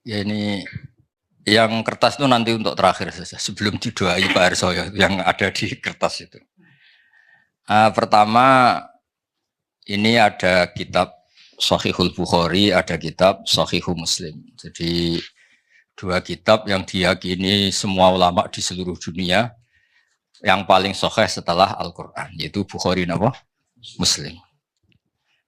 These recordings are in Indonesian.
Ya ini yang kertas itu nanti untuk terakhir saja sebelum didoai Pak Arsoyo yang ada di kertas itu. Pertama ini ada kitab Shahihul Bukhari, ada kitab Shahihul Muslim. Jadi dua kitab yang diyakini semua ulama di seluruh dunia yang paling sahih setelah Al-Quran, yaitu Bukhari dan Muslim.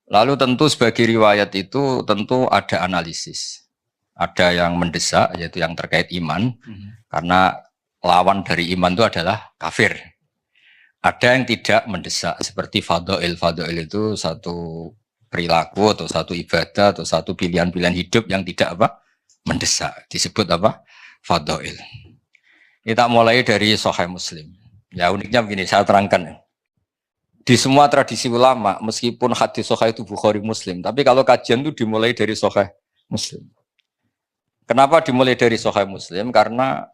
Lalu tentu sebagai riwayat itu tentu ada analisis. Ada yang mendesak, yaitu yang terkait iman, karena lawan dari iman itu adalah kafir. Ada yang tidak mendesak, seperti fadha'il. Fadha'il itu satu perilaku atau satu ibadah atau satu pilihan-pilihan hidup yang tidak mendesak. Disebut fadha'il. Kita mulai dari Sahih Muslim. Ya uniknya begini, saya terangkan. Di semua tradisi ulama, meskipun hadis Sahih itu Bukhari Muslim, tapi kalau kajian itu dimulai dari Sahih Muslim. Kenapa dimulai dari Sahih Muslim? Karena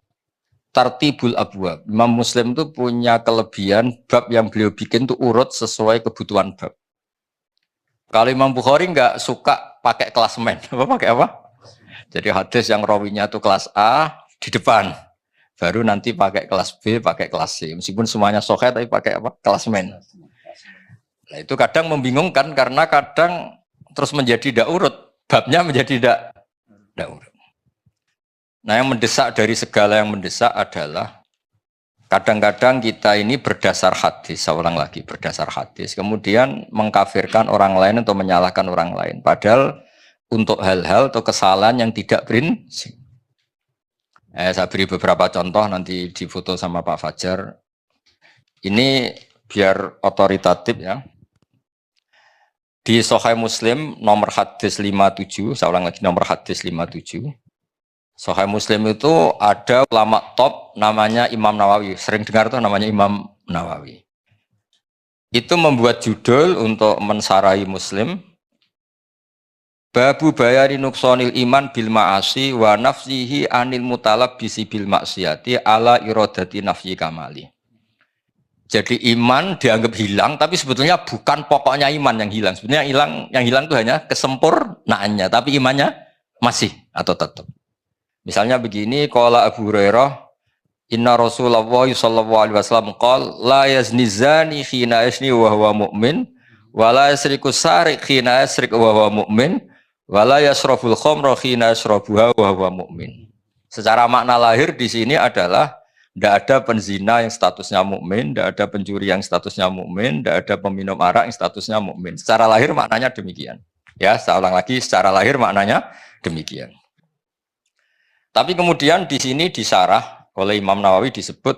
tartibul abwab. Imam Muslim itu punya kelebihan bab yang beliau bikin itu urut sesuai kebutuhan bab. Kalau Imam Bukhari nggak suka pakai klasemen, pakai apa? Jadi hadis yang rawinya itu kelas A di depan, baru nanti pakai kelas B, pakai kelas C. Meskipun semuanya sahih tapi pakai apa? Klasemen. Nah, itu kadang membingungkan karena kadang terus menjadi tidak urut, babnya menjadi tidak urut. Nah, yang mendesak dari segala yang mendesak adalah kadang-kadang kita ini berdasar hadis, saya ulang lagi, berdasar hadis, kemudian mengkafirkan orang lain atau menyalahkan orang lain. Padahal untuk hal-hal atau kesalahan yang tidak prinsip. Saya beri beberapa contoh nanti difoto sama Pak Fajar. Ini biar otoritatif ya. Di Sahih Muslim nomor hadis 57, saya ulang lagi nomor hadis 57. Sahih Muslim itu ada ulama top namanya Imam Nawawi. Sering dengar tuh namanya Imam Nawawi. Itu membuat judul untuk mensarahi Muslim. Babu bayari nuksonil iman bil ma'asi wa nafsihi anil mutalab bisi bil maksiati ala irodati nafyi kamali. Jadi iman dianggap hilang, tapi sebetulnya bukan pokoknya iman yang hilang. Sebetulnya yang hilang itu hanya kesempurnaannya, tapi imannya masih atau tetap. Misalnya begini, qala Abu Hurairah, inna Rasulullah sallallahu alaihi wasallam qala la yazni zani khina yazni wa huwa mu'min, wa la yasriku sariq khina yasriq wa huwa mu'min, wa la yasrabul khamra khina yasrabuha wa huwa mu'min. Secara makna lahir di sini adalah tidak ada penzina yang statusnya mukmin, tidak ada pencuri yang statusnya mukmin, tidak ada peminum arak yang statusnya mukmin. Secara lahir maknanya demikian. Ya, saya ulang lagi, secara lahir maknanya demikian. Tapi kemudian di sini disarah oleh Imam Nawawi disebut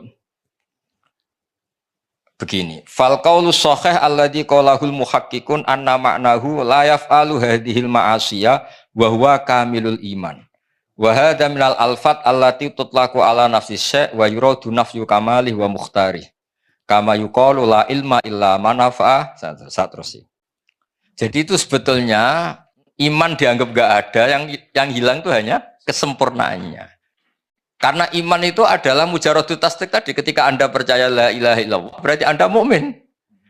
begini. Fal qaulu shahih alladzi qalahul muhaqqiqun anna ma'nahu la yaf'alu hadhil ma'asiya wa huwa kamilul iman. Wa hadza minal alfat allati tutlaqu ala nafsi syai' wa yuradu nafyu kamalih wa mukhtari. Kama yuqalu la ilma illa man nafa'a. Terus. Jadi itu sebetulnya iman dianggap enggak ada, yang hilang itu hanya kesempurnaannya. Karena iman itu adalah mujaradut tasdik tadi, ketika Anda percaya la ilaha illallah berarti Anda mukmin.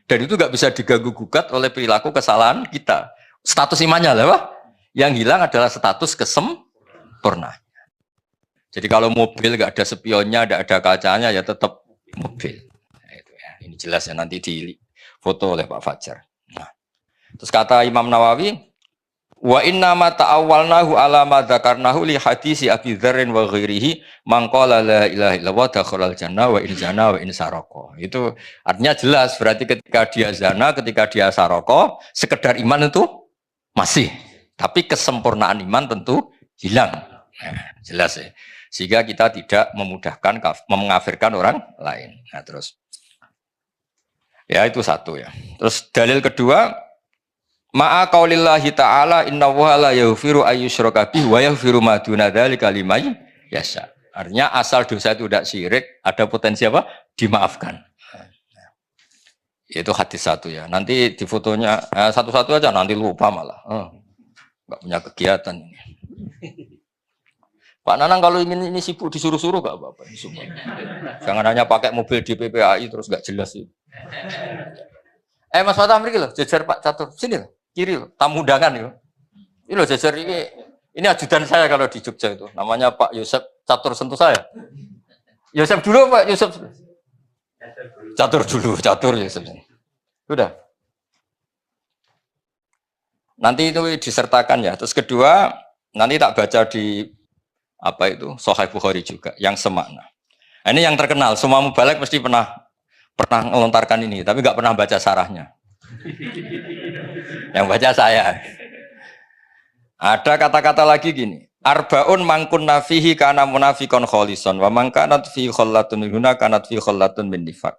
Dan itu enggak bisa diganggu gugat oleh perilaku kesalahan kita. Status imannya lah, yang hilang adalah status kesempurnaan. Jadi kalau mobil enggak ada spionnya, enggak ada kacanya ya tetap mobil. Nah, itu ya. Ini jelas ya nanti di foto oleh Pak Fajar. Nah, terus kata Imam Nawawi, wa inna ma ta'awwalnahu ala ma dzakarnahu li hadisi Abi Dzarrin wa ghairihi man qala la ilaha illallah dakhalal jannah wa in zana wa in saraqa. Itu artinya jelas, berarti ketika dia zina, ketika dia saraqa, sekedar iman itu masih, tapi kesempurnaan iman tentu hilang. Nah, jelas ya. Sehingga kita tidak memudahkan mengkafirkan orang lain. Nah, terus ya itu satu ya. Terus dalil kedua, ma'a qaulillahi ta'ala innallaha la yaghfiru ayyushraka bihi wa yaghfiru ma duna dzalika liman yasha. Artinya asal dosa itu tidak syirik, ada potensi apa? Dimaafkan. Itu hadis satu ya. Nanti di fotonya satu-satu aja, nanti lupa malah. Enggak punya kegiatan ini. Pak Nanang kalau ingin ini sibuk disuruh-suruh enggak apa-apa. Jangan hanya pakai mobil di PPAI terus enggak jelas sih. Mas Fatah mriki lho, jejer Pak Catur. Sini lho, kiri lho, tamu undangan lho. Ini lho jejer iki Ini ajudan saya kalau di Jogja itu. Namanya Pak Yosep Catur Sentuh saya. Yosep dulu Pak Yosep. Catur Yosep. Sudah. Nanti itu disertakan ya. Terus kedua, nanti tak baca di apa itu Sahih Bukhari juga yang semakna. Nah, ini yang terkenal. Semua mubalek mesti pernah melontarkan ini, tapi nggak pernah baca sarahnya. Yang baca saya. Ada kata-kata lagi gini. Arbaun mangkun nafihi kana munafikon kholison wa mangkanat fi khollatun minhuna kanat fi khollatun min nifaq.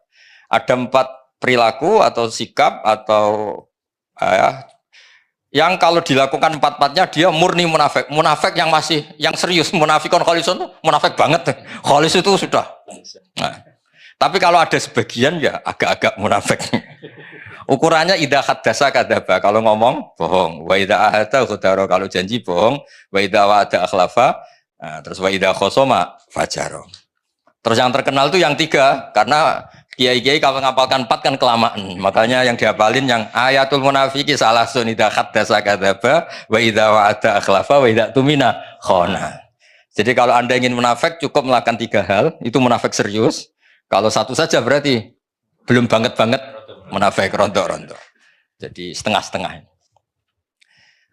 Ada 4 perilaku atau sikap atau yang kalau dilakukan 4-4-nya dia murni munafik. Munafik yang serius. Munafikon kholison itu munafik banget. Kholis itu sudah. Nah, tapi kalau ada sebagian ya agak-agak munafik. Ukurannya idza haddasa kadzaba, kalau ngomong bohong, wa idza ahada ghadara, kalau janji bohong, wa idza wa'ada akhlafa, nah, terus wa idza khosoma fajara. Terus yang terkenal itu yang 3, karena kiai-kiai kalau ngapalkan 4 kan kelamaan. Makanya yang dihafalin yang ayatul munafiki salah sun idza haddasa kadzaba, wa idza wa'ada akhlafa, wa idza tumina khana. Jadi kalau Anda ingin munafik cukup melakukan 3 hal, itu munafik serius. Kalau 1 saja berarti belum banget-banget munafik rontok-rontok. Jadi setengah-setengah.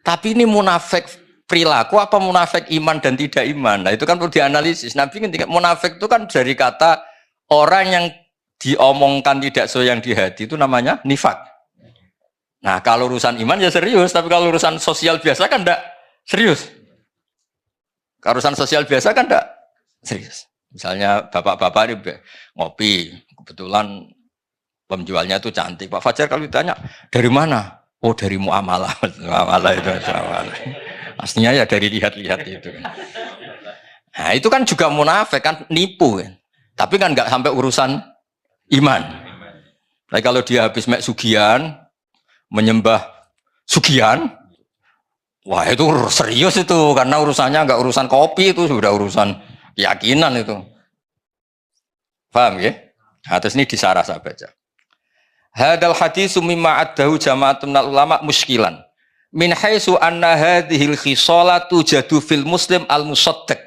Tapi ini munafik perilaku apa munafik iman dan tidak iman? Nah itu kan perlu dianalisis. Nabi ketika munafik itu kan dari kata orang yang diomongkan tidak sesuai yang di hati itu namanya nifak. Nah kalau urusan iman ya serius, tapi kalau urusan sosial biasa kan enggak serius. Kalau urusan sosial biasa kan enggak serius. Misalnya bapak-bapak ini ngopi, kebetulan penjualnya itu cantik. Pak Fajar kalau ditanya, dari mana? Oh dari muamalah. Muamalah itu. Aslinya ya dari lihat-lihat itu. Nah itu kan juga munafik kan, nipu kan. Tapi kan nggak sampai urusan iman. Tapi kalau dia habis mek sugihan, menyembah sugihan, wah itu serius itu. Karena urusannya nggak urusan kopi, itu sudah urusan keyakinan itu. Paham ya? Nah, terus ini disarah saya baca. Hadal hadis mimma addahu jama'atun minal ulama muskilan min haitsu anna hadhil khisalatu jadu fil muslim al musaddaq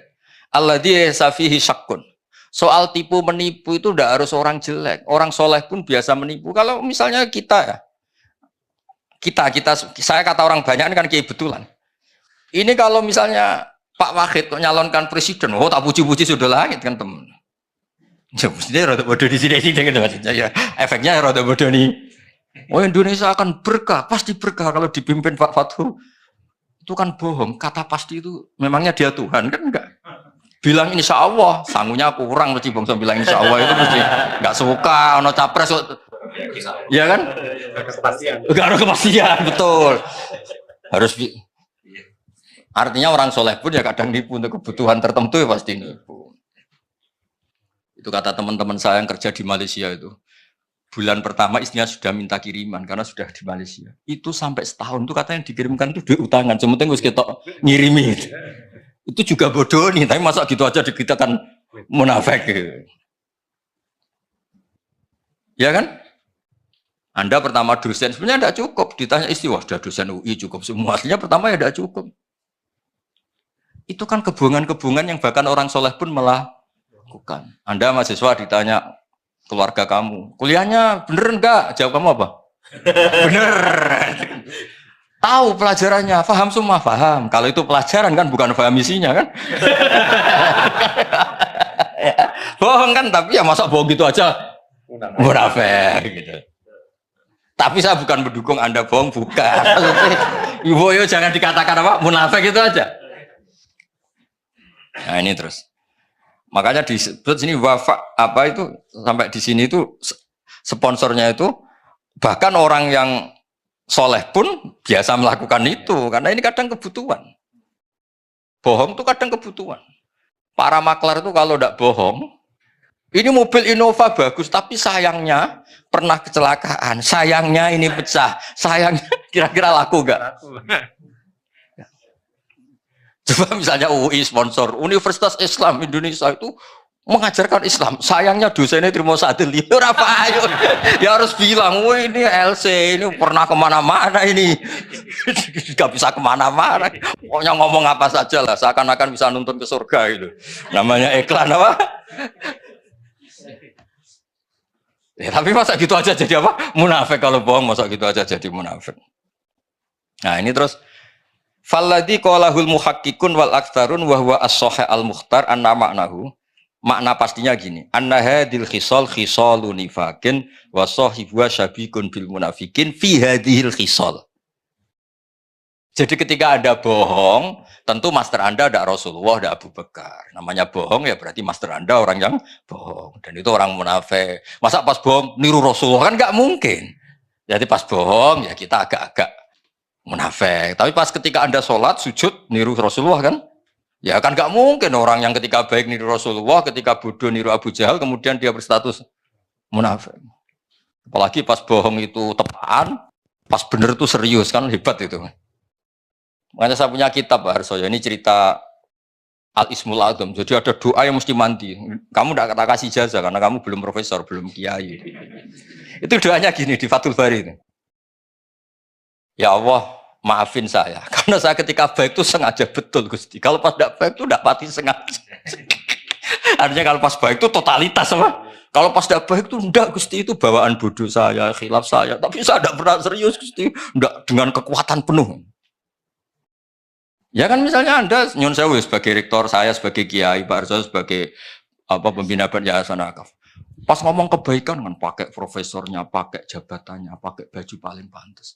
alladhi laysa fihi syakkun. Soal tipu menipu itu tidak harus orang jelek, orang soleh pun biasa menipu. Kalau misalnya kita saya kata orang banyak ini kan kiai betulan. Ini kalau misalnya Pak Wahid kok nyalonkan presiden, oh tak puji-puji sudah langit kan teman. Ya, mestinya rada bodoh di sini kan maksudnya ya. Efeknya rada bodoh nih. Oh Indonesia akan berkah, pasti berkah kalau dipimpin Pak Fathu. Itu kan bohong. Kata pasti itu memangnya dia Tuhan kan enggak. Bilang insya Allah, sangunya kurang mesti bangsa bilang insya Allah itu mesti enggak suka ono capres. Ya kan? Enggak ada kepastian, betul. Harus artinya orang soleh pun ya kadang nipu untuk kebutuhan tertentu ya pasti nipu. Itu kata teman-teman saya yang kerja di Malaysia itu. Bulan pertama istrinya sudah minta kiriman karena sudah di Malaysia. Itu sampai setahun tuh katanya dikirimkan itu duit utangan. Sementing wis ketok ngirimi. Itu juga bodoh nih, tapi masa gitu aja kita kan munafik. Ya kan? Anda pertama dosen sebenarnya tidak cukup. Ditanya istri, wah sudah dosen UI cukup semua. Aslinya pertama ya tidak cukup. Itu kan kebohongan-kebohongan yang bahkan orang soleh pun malah bukan. Anda mahasiswa ditanya keluarga kamu, kuliahnya bener enggak? Jawab kamu apa? Bener. Tahu pelajarannya, paham semua, paham. Kalau itu pelajaran kan bukan paham isinya kan? Bohong kan, tapi ya masa bohong gitu aja? Munafik gitu. Tapi saya bukan mendukung Anda bohong, bukan. Ibu yo jangan dikatakan apa? Munafik itu aja. Nah ini terus. Makanya disebut sini wafa apa itu sampai di sini itu sponsornya itu bahkan orang yang soleh pun biasa melakukan itu karena ini kadang kebutuhan. Bohong itu kadang kebutuhan. Para maklar itu kalau tidak bohong, ini mobil Innova bagus tapi sayangnya pernah kecelakaan, sayangnya ini pecah, sayangnya kira-kira laku nggak? Coba misalnya UI sponsor Universitas Islam Indonesia itu mengajarkan Islam. Sayangnya dosennya terima sadil ora ayo. Ya harus bilang, "Wah, ini LC ini pernah kemana-mana ini." Gak bisa kemana-mana. Pokoknya ngomong apa saja lah, seakan-akan bisa nuntun ke surga itu. Namanya iklan apa? Ya, tapi masa gitu aja jadi apa? Munafik kalau bohong, masa gitu aja jadi munafik. Nah ini terus falladzi qalahul muhaqqiqun wal aktsarun wa huwa as-shahih al-mukhtar anna ma'nahu. Makna pastinya gini, anna hadil khisal khisalun nifakin wa sahibuha syabikun bil munafikin fi hadhil khisal. Jadi ketika Anda bohong, tentu master Anda ada Rasulullah, ada Abu Bakar. Namanya bohong ya berarti master Anda orang yang bohong. Dan itu orang munafik. Masa pas bohong niru Rasulullah kan nggak mungkin. Jadi pas bohong ya kita agak-agak munafik. Tapi pas ketika Anda sholat, sujud, niru Rasulullah kan? Ya kan nggak mungkin orang yang ketika baik niru Rasulullah, ketika bodoh niru Abu Jahal, kemudian dia berstatus munafik. Apalagi pas bohong itu tepaan, pas bener itu serius kan hebat itu. Makanya saya punya kitab Pak Harsoyo, ini cerita Al-Ismul Azam. Jadi ada doa yang mesti mandi. Kamu tidak kata kasih jasa karena kamu belum profesor, belum kiai. Itu doanya gini di Fathul Bari itu. Ya Allah, maafin saya. Karena saya ketika baik itu sengaja betul Gusti. Kalau pas tidak baik itu tidak pati sengaja. Artinya kalau pas baik itu totalitas apa? Kalau pas tidak baik itu enggak Gusti, itu bawaan bodoh saya, khilaf saya. Tapi saya tidak pernah serius Gusti. Enggak dengan kekuatan penuh. Ya kan misalnya Anda nyun sewu sebagai rektor, saya sebagai kiai, Pak Arso sebagai pembina Yayasan Akaf. Pas ngomong kebaikan kan pakai profesornya, pakai jabatannya, pakai baju paling pantas.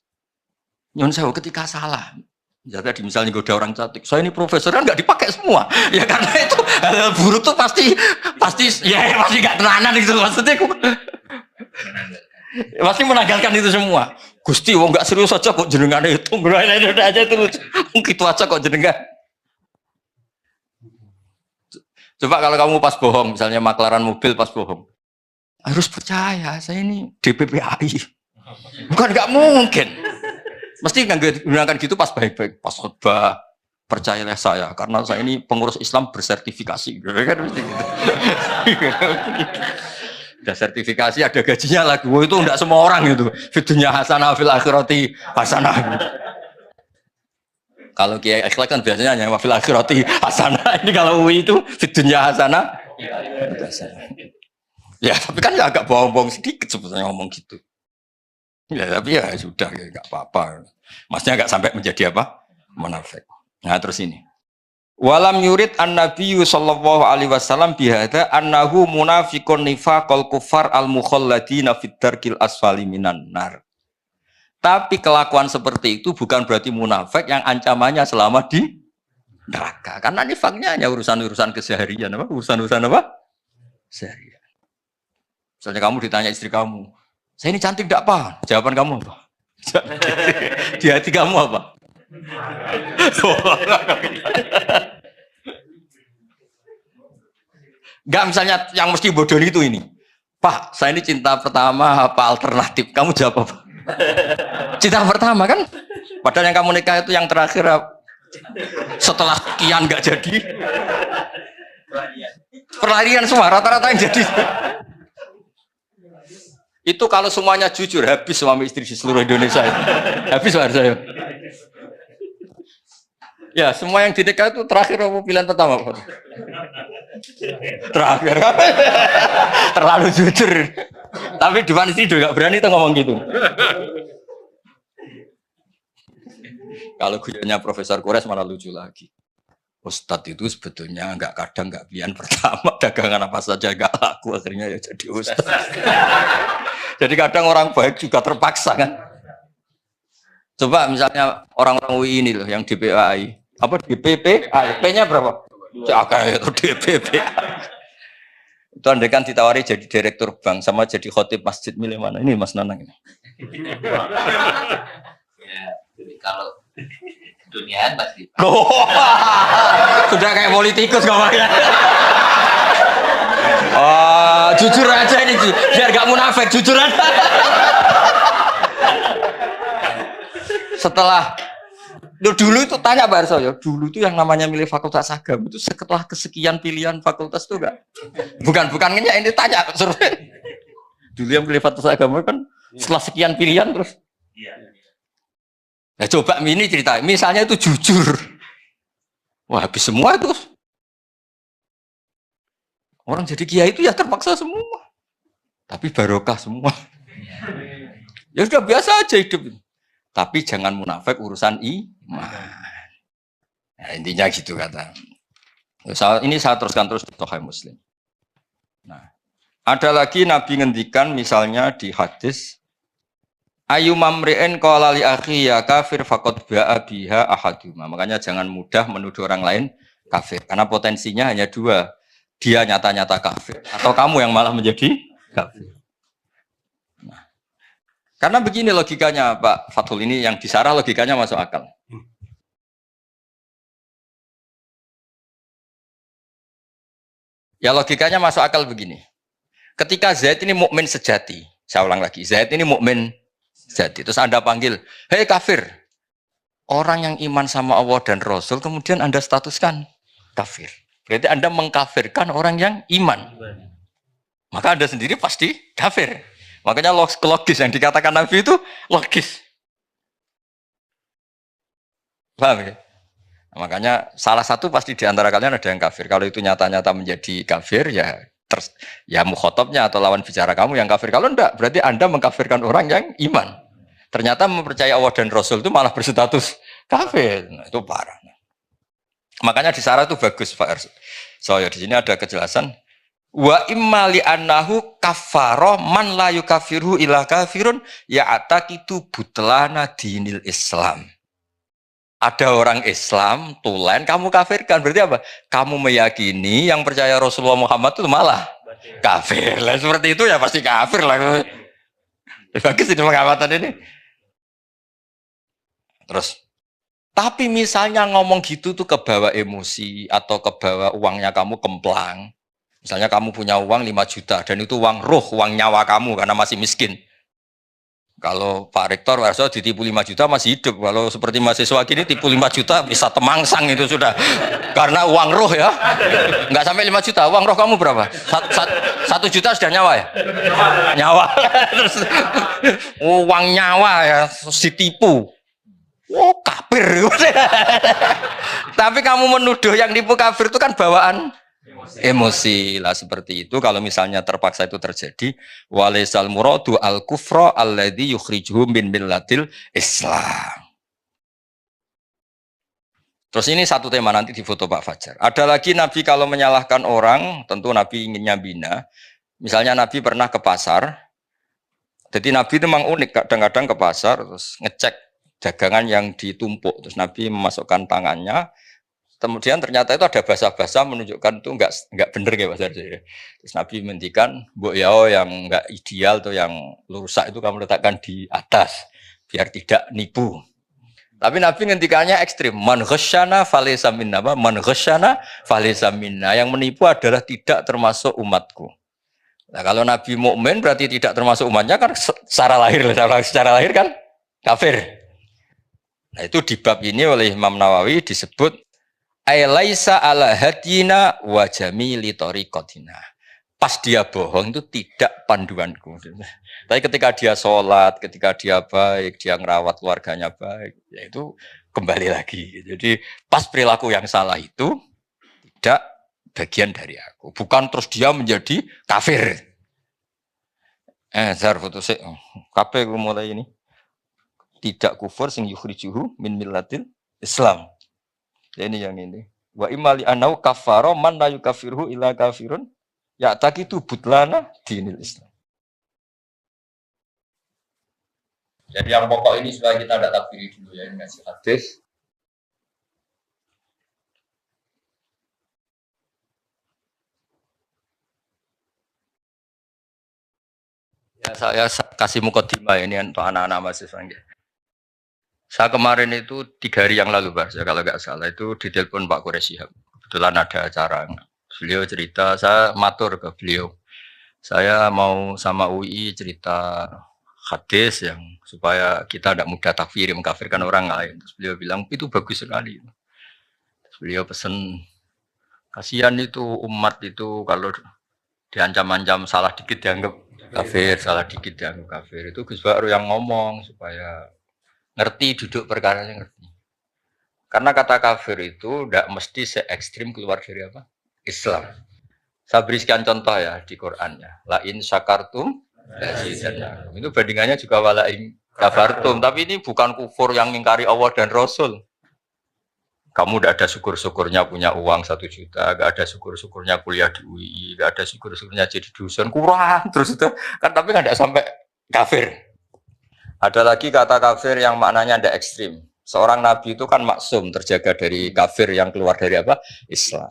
Nyun sewu ketika salah. Ya tadi misalnya goda orang cantik, saya ini profesor kan nggak dipakai semua. Ya karena itu hal buruk tuh pasti nggak tenanan gitu maksudnya. Pasti menanggalkan itu semua. Gusti, wong nggak serius aja kok jenengan itu, aja terus. Gitu aja kok jenengan. Coba kalau kamu pas bohong, misalnya maklaran mobil pas bohong, harus percaya saya ini DPPAI. Bukan nggak mungkin. Mesti nggak gunakan gitu pas baik-baik, pas khotbah. Percayalah saya, karena saya ini pengurus Islam bersertifikasi. Kan mesti gitu. Ada sertifikasi, ada gajinya lagi. Wah, itu enggak semua orang itu. Fidunya hasanah fil akhirati hasanah. Kalau Kiai Akhlak kan biasanya hanya fil akhirati hasanah. Ini kalau UI itu fidunya hasanah. Ya, tapi kan ya agak bohong-bohong sedikit sebetulnya ngomong gitu. Ya, tapi ya sudah, ya enggak apa-apa. Maksudnya enggak sampai menjadi apa? Munafik. Nah, terus ini. Walam yurid an-nabiyyu sallallahu alaihi wasallam bihadza annahu munafiqun nifaqal kufar al-mukhalladina fid darkil asfali minan nar. Tapi kelakuan seperti itu bukan berarti munafik yang ancamannya selama di neraka. Karena nifaknya hanya urusan-urusan keseharian apa? Urusan-urusan apa? Seharian. Misalnya kamu ditanya istri kamu, "Saya ini cantik enggak, Pak?" Jawaban kamu apa? Di hati kamu apa? Enggak, misalnya yang mesti bodoh itu ini. "Pak, saya ini cinta pertama apa alternatif?" Kamu jawab apa? Cinta pertama kan? Padahal yang kamu nikah itu yang terakhir setelah sekian enggak jadi. Perlarian semua, rata-rata yang jadi. Itu kalau semuanya jujur, habis suami istri di seluruh Indonesia. Habis Pak saya. Ya, semua yang dinikah itu terakhir apa pilihan pertama, Pak? Terakhir. Terlalu jujur. Tapi di depan istri juga berani tuh ngomong gitu. Kalau guyonnya Profesor Kures malah lucu lagi. Ustadz itu sebetulnya kadang nggak pilihan pertama, dagangan apa saja nggak laku, akhirnya ya jadi ustadz. Jadi kadang orang baik juga terpaksa kan. Coba misalnya orang-orang UI ini loh yang DPAI, apa DPPAI, P-nya berapa? Itu DPPAI. Itu andai kan ditawari jadi direktur bank sama jadi khotib masjid, milih mana? Ini Mas Nanang ini. Ya, jadi kalau dunia pasti. Sudah kayak politikus ngomongnya. Oh, jujur aja ini, biar gak munafik, jujur aja. Dulu itu tanya Pak Arso ya, dulu itu yang namanya milih fakultas agama itu setelah kesekian pilihan fakultas itu enggak? Bukan ini tanya survei. Dulu yang pilih fakultas agama kan setelah sekian pilihan terus. Nah coba ini cerita, misalnya itu jujur. Wah habis semua itu. Orang jadi kiai itu ya terpaksa semua. Tapi barokah semua. Ya sudah biasa aja hidup. Tapi jangan munafik urusan iman. Nah, intinya gitu kata. Ini saya teruskan terus di Sahih Muslim. Nah, ada lagi Nabi ngendikan misalnya di hadis ayu mamri'in qala li akhi ya kafir faqad ba'a biha ahaduma. Makanya jangan mudah menuduh orang lain kafir karena potensinya hanya dua. Dia nyata-nyata kafir atau kamu yang malah menjadi kafir. Nah, karena begini logikanya Pak Fathul ini yang disarah logikanya masuk akal. Ya logikanya masuk akal begini. Ketika Zaid ini mukmin sejati, saya ulang lagi, Zaid ini mukmin sejati. Terus Anda panggil, hei kafir. Orang yang iman sama Allah dan Rasul kemudian Anda statuskan kafir. Berarti Anda mengkafirkan orang yang iman. Maka Anda sendiri pasti kafir. Makanya logis yang dikatakan Nabi itu logis. Paham ya? Makanya salah satu pasti di antara kalian ada yang kafir. Kalau itu nyata-nyata menjadi kafir, ya mukhotobnya atau lawan bicara kamu yang kafir. Kalau enggak, berarti Anda mengkafirkan orang yang iman. Ternyata mempercayai Allah dan Rasul itu malah berstatus kafir. Nah, itu parah. Makanya di Sarah itu bagus Pak Erso. Di sini ada kejelasan. Wa imma li annahu kaffara man la yukaffiru ila kafirun ya ataqidu butlana dinil Islam. Ada orang Islam, tulen, kamu kafirkan. Berarti apa? Kamu meyakini yang percaya Rasulullah Muhammad itu malah kafir. Lah seperti itu ya pasti kafir lah. Bagus ini pengamatan ini. Terus, tapi misalnya ngomong gitu tuh kebawa emosi atau kebawa uangnya kamu kemplang. Misalnya kamu punya uang 5 juta dan itu uang ruh, uang nyawa kamu karena masih miskin. Kalau Pak Rektor Warso ditipu 5 juta masih hidup. Kalau seperti mahasiswa gini tipu 5 juta bisa temangsang itu sudah. Karena uang roh ya. Enggak sampai 5 juta. Uang roh kamu berapa? 1 juta sudah nyawa ya? Nyawa. Terus uang nyawa ya ditipu. Oh kafir. Tapi kamu menuduh yang tipu kafir itu kan bawaan emosi lah seperti itu. Kalau misalnya terpaksa itu terjadi, walaisal muradu al kufra alladzi yukhrijuhum min millatil Islam. Terus ini satu tema nanti di foto Pak Fajar. Ada lagi Nabi kalau menyalahkan orang, tentu Nabi inginnya bina. Misalnya Nabi pernah ke pasar. Jadi Nabi itu memang unik, kadang-kadang ke pasar terus ngecek dagangan yang ditumpuk. Terus Nabi memasukkan tangannya. Kemudian ternyata itu ada bahasa-bahasa menunjukkan itu enggak benar kayak Mas Arjo. Terus Nabi menghentikan, mbok yao yang enggak ideal tuh yang rusak itu kamu letakkan di atas biar tidak nipu. Tapi Nabi ngendikannya ekstrim. Man ghasyana falaysa minna. Man ghasyana falaysa minna. Yang menipu adalah tidak termasuk umatku. Nah, kalau Nabi mukmin berarti tidak termasuk umatnya kan secara lahir kan kafir. Nah, itu di bab ini oleh Imam Nawawi disebut laisa ala hadina wa jamili tariqatina. Pas dia bohong itu tidak panduanku. Tapi ketika dia sholat, ketika dia baik, dia ngerawat keluarganya baik, ya itu kembali lagi. Jadi pas perilaku yang salah itu tidak bagian dari aku. Bukan terus dia menjadi kafir. Zar foto sik. Kabeh mulai ini. Tidak kufur sing yukhrijuhu min millatil Islam. Ini yang ini. Wa imali anau kafaro man la yukafirhu ila kafirun ya tak itu butlana dinil Islam. Jadi yang pokok ini supaya kita tidak takfiri dulu ya, ini ngasih hadis. Ya, saya kasih mukadimah ini untuk anak-anak mahasiswa. Saya kemarin itu 3 hari yang lalu, Pak, kalau nggak salah itu ditelepon Pak Quraish Shihab. Kebetulan ada acara. Beliau cerita, saya matur ke beliau. Saya mau sama UI cerita hadis yang supaya kita tidak mudah takfiri mengkafirkan orang lain. Terus beliau bilang itu bagus sekali. Terus beliau pesan kasihan itu umat itu kalau diancam-ancam salah dikit dianggap kafir, salah dikit dianggap kafir. Itu Gus Baru yang ngomong supaya ngerti duduk perkaranya ngerti. Karena kata kafir itu tidak mesti se-ekstrim keluar dari apa? Islam. Saya berikan contoh ya di Quran ya. La in syakartum lazidannakum. Itu bandingannya juga wala in kafartum. Tapi ini bukan kufur yang mengingkari Allah dan Rasul. Kamu tidak ada syukur-syukurnya punya uang 1 juta, gak ada syukur-syukurnya kuliah di UI, gak ada syukur-syukurnya jadi dusun, kurang terus itu kan, tapi kan tidak sampai kafir. Ada lagi kata kafir yang maknanya tidak ekstrim. Seorang nabi itu kan maksum, terjaga dari kafir yang keluar dari apa? Islam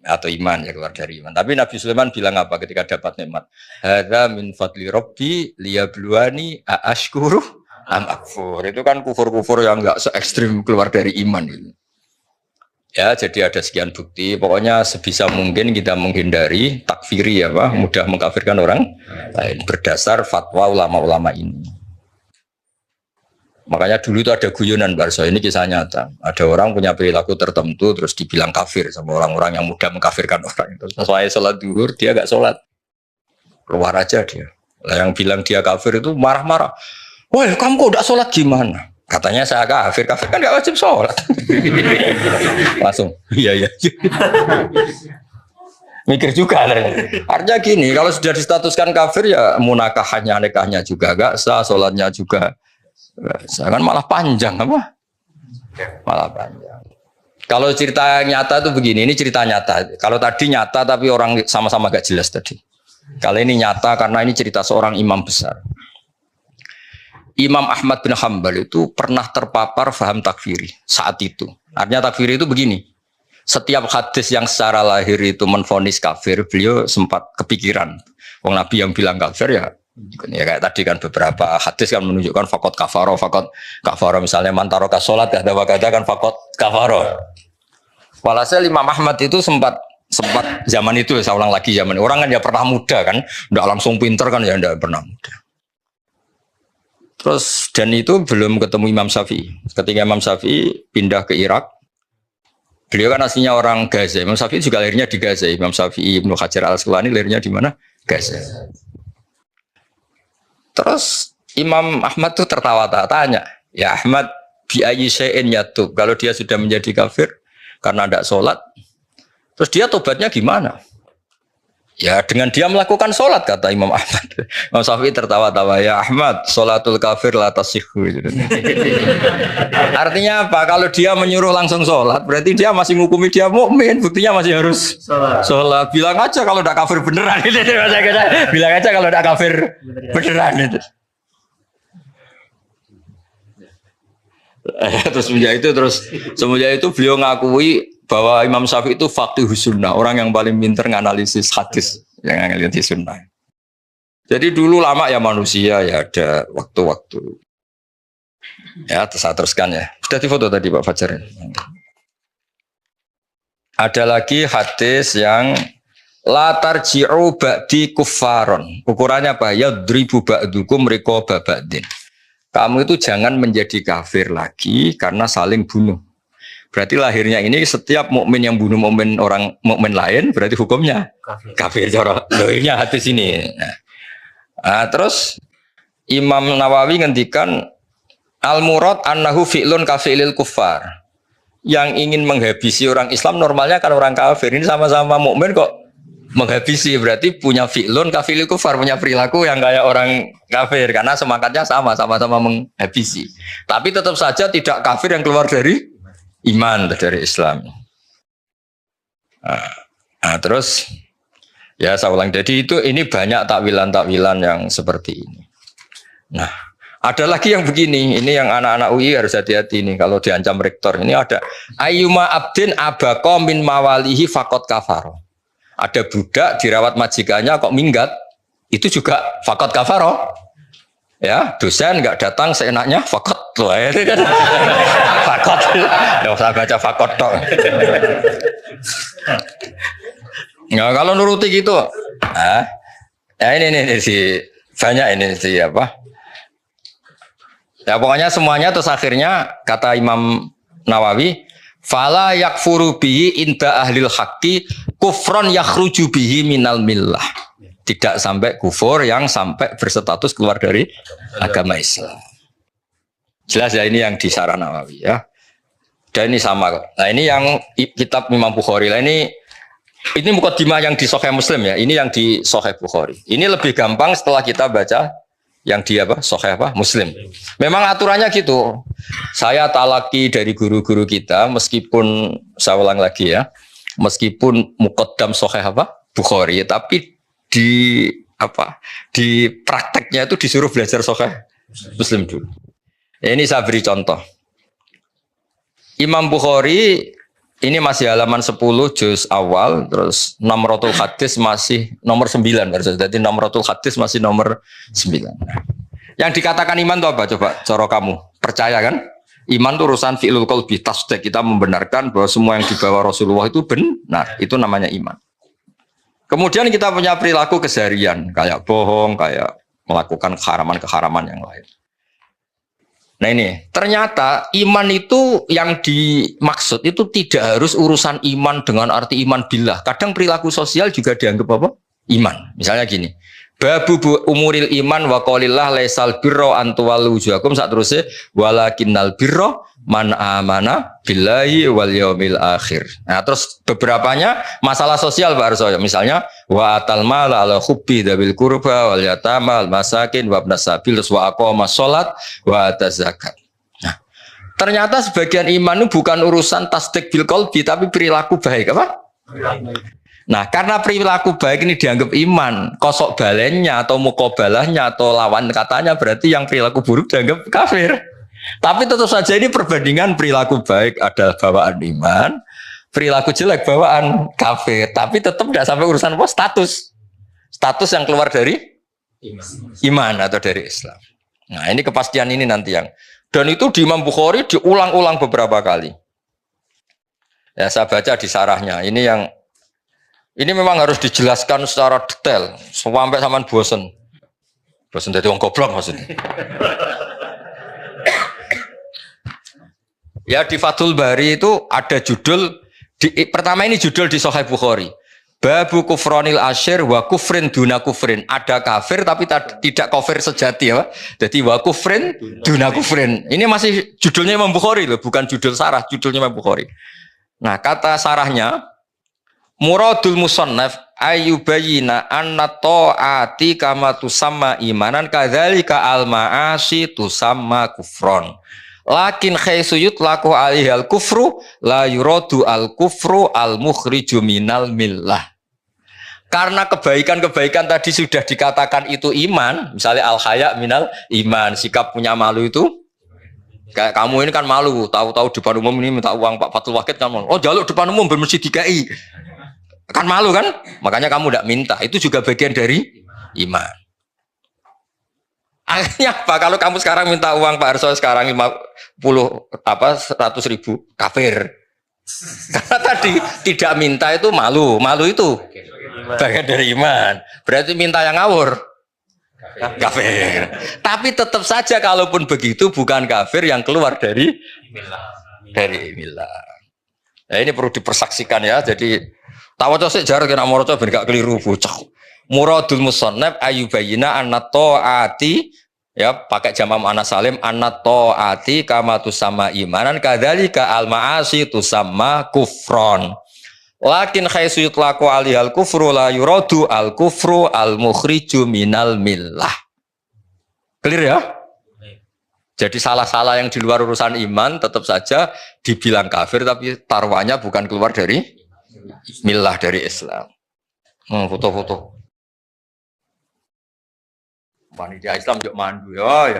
atau iman ya, keluar dari iman. Tapi Nabi Sulaiman bilang apa ketika dapat nikmat? Hadza min fadli rabbi liyabluwani aashkuru am akfur. Itu kan kufur-kufur yang enggak se ekstrim keluar dari iman itu. Ya, jadi ada sekian bukti. Pokoknya sebisa mungkin kita menghindari takfiri ya, Pak, mudah mengkafirkan orang lain berdasar fatwa ulama-ulama ini. Makanya dulu itu ada guyonan Barso, ini kisah nyata. Ada orang punya perilaku tertentu terus dibilang kafir sama orang-orang yang mudah mengkafirkan orang. Terus saya sholat duhur, dia gak sholat. Keluar aja dia. Lah yang bilang dia kafir itu marah-marah. Wah, kamu kok gak sholat gimana? Katanya saya kafir kan gak wajib sholat. Langsung, iya. Mikir juga. Artinya gini, kalau sudah distatuskan kafir ya munakahannya, nikahnya juga gak sah, sholatnya juga. Saya kan malah panjang apa? Malah panjang. Kalau cerita nyata itu begini, ini cerita nyata. Kalau tadi nyata tapi orang sama-sama gak jelas tadi. Kalau ini nyata karena ini cerita seorang imam besar. Imam Ahmad bin Hanbal itu pernah terpapar faham takfiri saat itu. Artinya takfiri itu begini. Setiap hadis yang secara lahir itu menvonis kafir, beliau sempat kepikiran. Wong Nabi yang bilang kafir ya kayak tadi kan beberapa hadis kan menunjukkan fakot kafaro misalnya mantaroka sholat kata kan fakot kafaro. Walhasil Imam Ahmad itu sempat zaman itu saya ulang lagi zaman orang kan ya pernah muda kan, tidak langsung pinter kan ya tidak pernah muda. Terus dan itu belum ketemu Imam Syafi'i. Ketika Imam Syafi'i pindah ke Irak, beliau kan aslinya orang Gaza. Imam Syafi'i juga lahirnya di Gaza. Imam Syafi'i Ibnu Hajar Al-Asqalani lahirnya di mana? Gaza. Terus Imam Ahmad tuh tertawa-tawa tanya, ya Ahmad bi ayyi syai'in yatub. Kalau dia sudah menjadi kafir karena tidak sholat, terus dia tobatnya gimana? Ya dengan dia melakukan sholat kata Imam Ahmad. Imam Syafi'i tertawa-tawa, ya Ahmad sholatul kafir la tasihhu. Artinya apa? Kalau dia menyuruh langsung sholat, berarti dia masih menghukumi dia mukmin. Buktinya masih harus sholat. Bilang aja kalau tidak kafir beneran. Bilang aja kalau tidak kafir beneran. Semenjak itu beliau ngakui bahwa Imam Syafi'i itu faqihus sunnah, orang yang paling pintar menganalisis hadis, yang menganalisis sunnah. Jadi dulu lama ya manusia ya ada waktu-waktu. Ya saya teruskan ya. Sudah difoto tadi Pak Fajar. Ada lagi hadis yang la tarji'u ba'di kuffaron. Ukurannya apa? Yadribu ba'dukum riqaba ba'din. Kamu itu jangan menjadi kafir lagi karena saling bunuh. Berarti lahirnya ini setiap mukmin yang bunuh orang mukmin lain berarti hukumnya kafir. Lahirnya hadis ini. Nah, terus Imam Nawawi ngendikan al-murad annahu fi'lun kafilil kuffar. Yang ingin menghabisi orang Islam normalnya kan orang kafir. Ini sama-sama mukmin kok menghabisi, berarti punya fi'lun kafilil kuffar, punya perilaku yang kayak orang kafir karena semangatnya sama-sama menghabisi. Tapi tetap saja tidak kafir yang keluar dari iman dari Islam. Nah, terus ya saya ulang. Jadi ini banyak takwilan-takwilan yang seperti ini. Nah, ada lagi yang begini. Ini yang anak-anak UI harus hati-hati nih kalau diancam rektor. Ini ada ayyuma abdin abaqa min mawalihi faqad kafaro. Ada budak dirawat majikannya kok minggat, itu juga faqad kafaro. Ya, dosen nggak datang seenaknya fakot loh ya kan. Fakot. Enggak usah baca fakot tok. Ya kalau nuruti gitu. Ya ini si banyak ini si apa? Ya pokoknya semuanya terus akhirnya kata Imam Nawawi, fala yakfuru bihi inda ahlil haqqi kufron yakhruju bihi minal millah. Tidak sampai kufur yang sampai berstatus keluar dari agama Islam. Jelas ya ini yang di Syarah Nawawi ya. Dan ini sama kok. Nah ini yang kitab Imam Bukhari. Nah ini mukadimah yang di Sahih Muslim ya. Ini yang di Sahih Bukhari. Ini lebih gampang setelah kita baca yang di apa? Sahih apa? Muslim. Memang aturannya gitu. Saya talaki dari guru-guru kita meskipun saya ulang lagi ya. Meskipun muqaddam Sahih apa? Bukhari, tapi di apa? Di prakteknya itu disuruh belajar Sahih Muslim dulu. Ya, ini saya beri contoh. Imam Bukhari ini masih halaman 10 juz awal, terus nomorotul hadis masih nomor 9, jadi nomorotul hadis masih nomor 9. Yang dikatakan iman itu apa? Coba cara kamu percaya kan? Iman itu urusan fi'lul qalbi, tasdik, kita membenarkan bahwa semua yang dibawa Rasulullah itu benar, itu namanya iman. Kemudian kita punya perilaku keseharian, kayak bohong, kayak melakukan keharaman-keharaman yang lain. Nah ini, ternyata iman itu yang dimaksud itu tidak harus urusan iman dengan arti iman billah. Kadang perilaku sosial juga dianggap apa? Iman. Misalnya gini, babu umuril iman wa qaulillah laisal birra an tuwallu wujuhakum saterusé walakinnal birra man amana billahi wal yaumil akhir. Nah, terus beberapanya masalah sosial Pak Arso. Misalnya wa atal mal ala hubbi dabil qurba wal yatama al masakin wa ibnas sabil wa aqama shalat wa ataz zakat. Nah, ternyata sebagian iman itu bukan urusan tasdik bil qalbi tapi perilaku baik apa? Nah, karena perilaku baik ini dianggap iman, kosok balennya atau mukobalahnya atau lawan katanya berarti yang perilaku buruk dianggap kafir. Tapi tentu saja ini perbandingan perilaku baik adalah bawaan iman, perilaku jelek bawaan kafir. Tapi tetap tidak sampai urusan apa? Status yang keluar dari iman atau dari Islam. Nah ini kepastian ini nanti yang. Dan itu di Imam Bukhari diulang-ulang beberapa kali. Ya saya baca di sarahnya. Ini memang harus dijelaskan secara detail sampai saman bosen. Bosen dari wong goblok maksudnya. Ya di Fathul Bari itu ada judul pertama ini judul di Sahih Bukhari. Babu kufronil asyir wa kufrin duna kufrin. Ada kafir tapi tidak kafir sejati ya. Jadi wa kufrin duna kufrin. Ini masih judulnya Imam Bukhari loh, bukan judul sarah, judulnya Imam Bukhari. Nah, kata sarahnya muradul musannaf ayyubayina anna ta'ati kama tusamma imanan kadzalika al ma'asi tusamma kufron. Lakin khaisuyut laku alihal kufru la yuradu al kufru al mukhriju minal millah. Karena kebaikan-kebaikan tadi sudah dikatakan itu iman, misalnya al haya minal iman, sikap punya malu itu kayak kamu ini kan malu, tahu-tahu depan umum ini minta uang Pak Fatul Wahid kan, oh jaluk depan umum bermesti DKI. Kan malu kan? Makanya kamu tidak minta. Itu juga bagian dari iman. Akhirnya apa? Kalau kamu sekarang minta uang Pak Arso sekarang 100.000 kafir. Karena tadi tidak minta itu malu. Malu itu bagian dari iman. Berarti minta yang ngawur. Kafir. Tapi tetap saja kalaupun begitu bukan kafir yang keluar dari millah. Nah, ini perlu dipersaksikan ya. Jadi tawaca sik jar kena maca ben gak keliru bocah. Muradul musannaf ayyubayina anna ta'ati ya pakai jamak muannats salim anna ta'ati kama tusamma imanan kadzalika al ma'asi tusamma kufron. Lakin khaisu yutlaqu alihal kufru la yuradu al kufru al mukhriju minal millah. Clear ya? Jadi salah-salah yang di luar urusan iman tetap saja dibilang kafir tapi taruhannya bukan keluar dari millah dari Islam. Foto-foto. Panitia Islam juga mandu ya.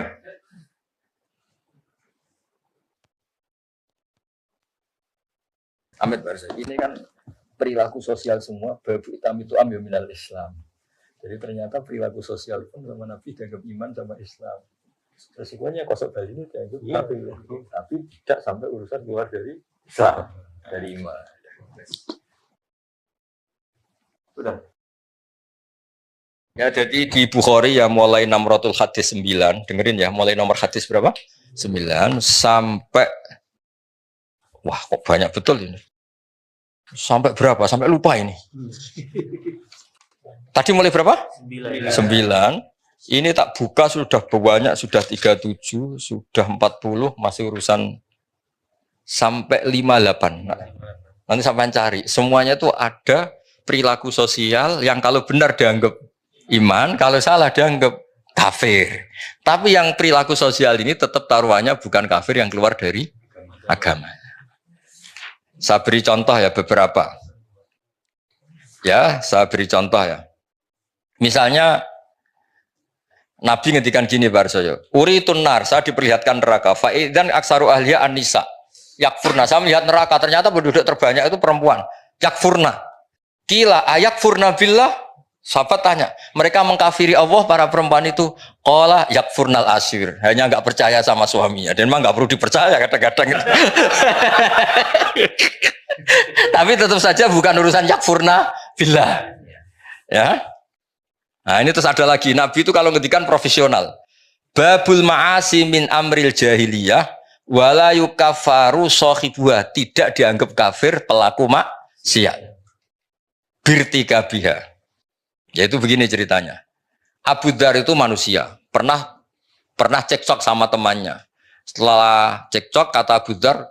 Amit Barza. Ini kan perilaku sosial semua. Babu hitam itu ambil minal Islam. Jadi ternyata perilaku sosial pun sama Nabi dianggap iman sama Islam. Resikonya kosok bali ini dianggap kafir, tapi tidak sampai urusan keluar dari Islam, dari iman. Sudah. Ya, jadi di Bukhari ya mulai 600 hadis 9, dengerin ya, mulai nomor hadis berapa? 9 sampai wah kok banyak betul ini. Sampai berapa? Sampai lupa ini. Tadi mulai berapa? 9. Ini tak buka sudah banyak, sudah 37, sudah 40, masih urusan sampai 58. Nanti sampai cari. Semuanya tuh ada perilaku sosial yang kalau benar dianggap iman, kalau salah dianggap kafir. Tapi yang perilaku sosial ini tetap taruhannya bukan kafir yang keluar dari agama. Saya beri contoh ya beberapa. Ya, saya beri contoh ya. Misalnya Nabi ngendikan gini Barsoyo, uritun nar, saya diperlihatkan neraka. Faidan aksaru ahliya an-nisa. Yakfurna, saya melihat neraka, ternyata penduduk terbanyak itu perempuan. Yakfurna. Kila ayakfurna billah. Sahabat tanya, mereka mengkafiri Allah para perempuan itu. Qala yakfurnal asyir, hanya enggak percaya sama suaminya. Dan memang enggak perlu dipercaya kadang-kadang. Tapi tetap saja bukan urusan yakfurna billah. Ya. Nah, ini terus ada lagi, Nabi itu kalau ngendikan profesional. Babul ma'asi min amril jahiliyah wala yukafaru sahibuha, tidak dianggap kafir pelaku maksiat. Birtika biha. Yaitu begini ceritanya. Abu Dzar itu manusia, pernah cekcok sama temannya. Setelah cekcok kata Abu Dzar,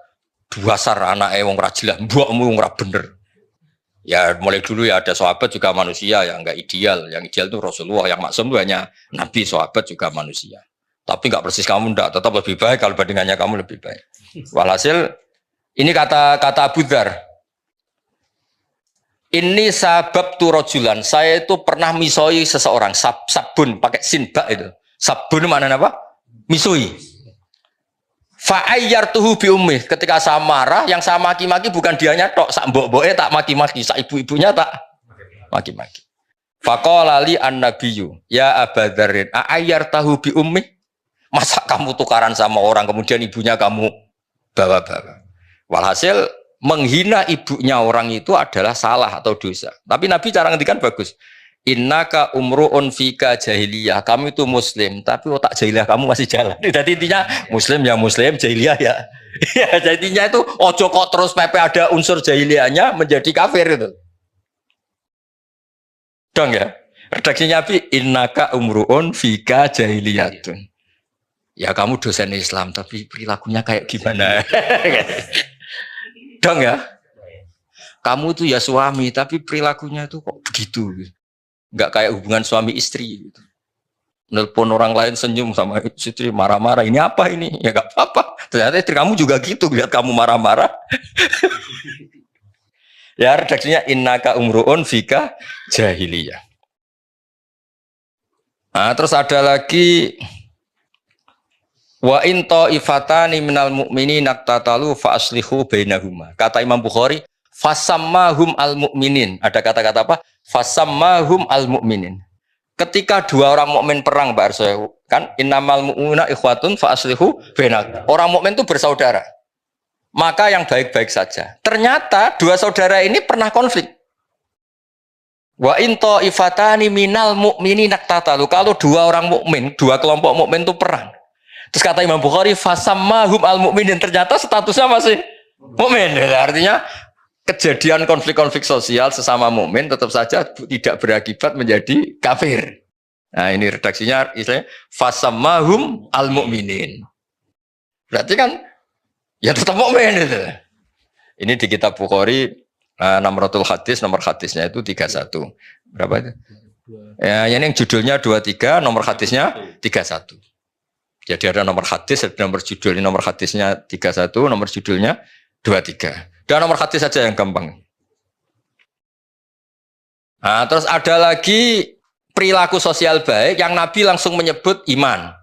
dasar anake wong ra jelas, mbokmu wong ra bener. Ya mulai dulu ya ada sahabat juga manusia yang enggak ideal. Yang ideal itu Rasulullah, yang maksum itu hanya Nabi, sahabat juga manusia. Tapi enggak persis kamu enggak, tetap lebih baik kalau bandingannya kamu lebih baik. Walhasil ini kata Abu Dzar. Ini sabab tu rojulan, saya itu pernah misoi seseorang, sabun pakai sinbak itu. Sabun mana apa? Misoi. Fa'ayyartuhu bi ummih, ketika saya marah, yang saya maki-maki bukan dianya tok, sak mbok-mboke tak maki-maki, sak ibu-ibunya tak maki-maki. Faqala li an-nabiyyu, ya Aba Dzarrin, a'ayyartahu bi ummih? Masa kamu tukaran sama orang kemudian ibunya kamu bawa-bawa. Walhasil menghina ibunya orang itu adalah salah atau dosa. Tapi Nabi cara ngendikan bagus. Innaka umruun fika jahiliyah. Kamu itu muslim, tapi otak jahiliyah kamu masih jalan. Jadi intinya muslim ya muslim, jahiliyah ya. Ya, jadinya itu ojo kok terus pepe ada unsur jahiliyahnya menjadi kafir itu. Dong ya. Redaksinya Nabi, innaka umruun fika jahiliyatun. Ya kamu dosen Islam, tapi perilakunya kayak gimana? Dong ya. Kamu tuh ya suami, tapi perilakunya itu kok begitu. Enggak kayak hubungan suami istri gitu. Nelpon orang lain senyum sama istri marah-marah. Ini apa ini? Ya enggak apa-apa. Ternyata istri kamu juga gitu, lihat kamu marah-marah. Ya redaksinya innaka umruun fika jahiliyah. Nah, terus ada lagi wa in ta'ifatani minal mu'minina naqtatalu fa aslihu bainahuma. Kata Imam Bukhari, fasammahum al-mu'minin. Ada kata-kata apa? Fasammahum al-mu'minin. Ketika dua orang mukmin perang, Mbak Arso, kan innamal mu'minuna ikhwatun fa aslihu bainahum. Orang mukmin itu bersaudara. Maka yang baik-baik saja. Ternyata dua saudara ini pernah konflik. Wa in ta'ifatani minal mu'minina naqtatalu. Kalau dua orang mukmin, dua kelompok mukmin itu perang. Terus kata Imam Bukhari, fasammahum al-mu'minin, ternyata statusnya masih mukmin. Artinya kejadian konflik-konflik sosial sesama mukmin tetap saja tidak berakibat menjadi kafir. Nah, ini redaksinya istilahnya fasammahum al-mu'minin. Berarti kan ya tetap mukmin itu. Ini di kitab Bukhari 600 hadis, nomor hadisnya itu 31. Berapa itu? Ya, ini yang judulnya 23, nomor hadisnya 31. Jadi ada nomor hadis, ada nomor judul. Ini nomor hadisnya 31, nomor judulnya 23. Dan nomor hadis saja yang gampang. Nah, terus ada lagi perilaku sosial baik yang Nabi langsung menyebut iman.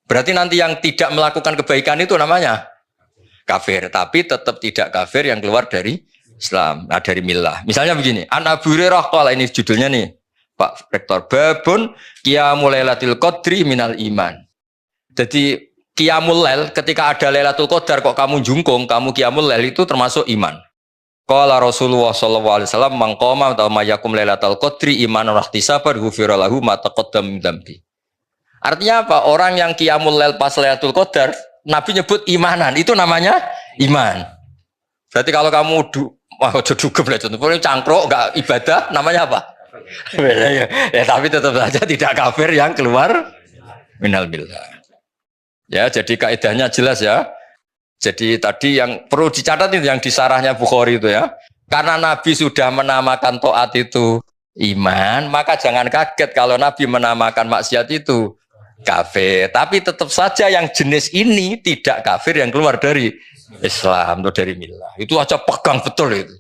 Berarti nanti yang tidak melakukan kebaikan itu namanya kafir. Tapi tetap tidak kafir yang keluar dari Islam, dari millah. Misalnya begini, An Abu Hurairah qala, ini judulnya nih, Pak Rektor, babun qiyamul lailatul qadri minal iman. Jadi qiyamul lail, ketika ada Lailatul Qadar kok kamu jungkung, kamu qiyamul lail itu termasuk iman. Qala Rasulullah sallallahu alaihi wasallam mangqama atau mayakum lailatul qadri imanan wa ihtisaban ghufira lahu ma taqaddam min dzambi. Artinya apa? Orang yang qiyamul lail pas Lailatul Qadar, Nabi nyebut imanan, itu namanya iman. Berarti kalau kamu aja dugem lah contoh, cangkruk enggak ibadah, namanya apa? Ya, tapi tetap saja tidak kafir yang keluar minal millah. Ya, jadi kaidahnya jelas ya. Jadi tadi yang perlu dicatat itu yang di sarahnya Bukhari itu ya. Karena Nabi sudah menamakan taat itu iman, maka jangan kaget kalau Nabi menamakan maksiat itu kafir. Tapi tetap saja yang jenis ini tidak kafir yang keluar dari Islam atau dari millah. Itu aja pegang betul itu.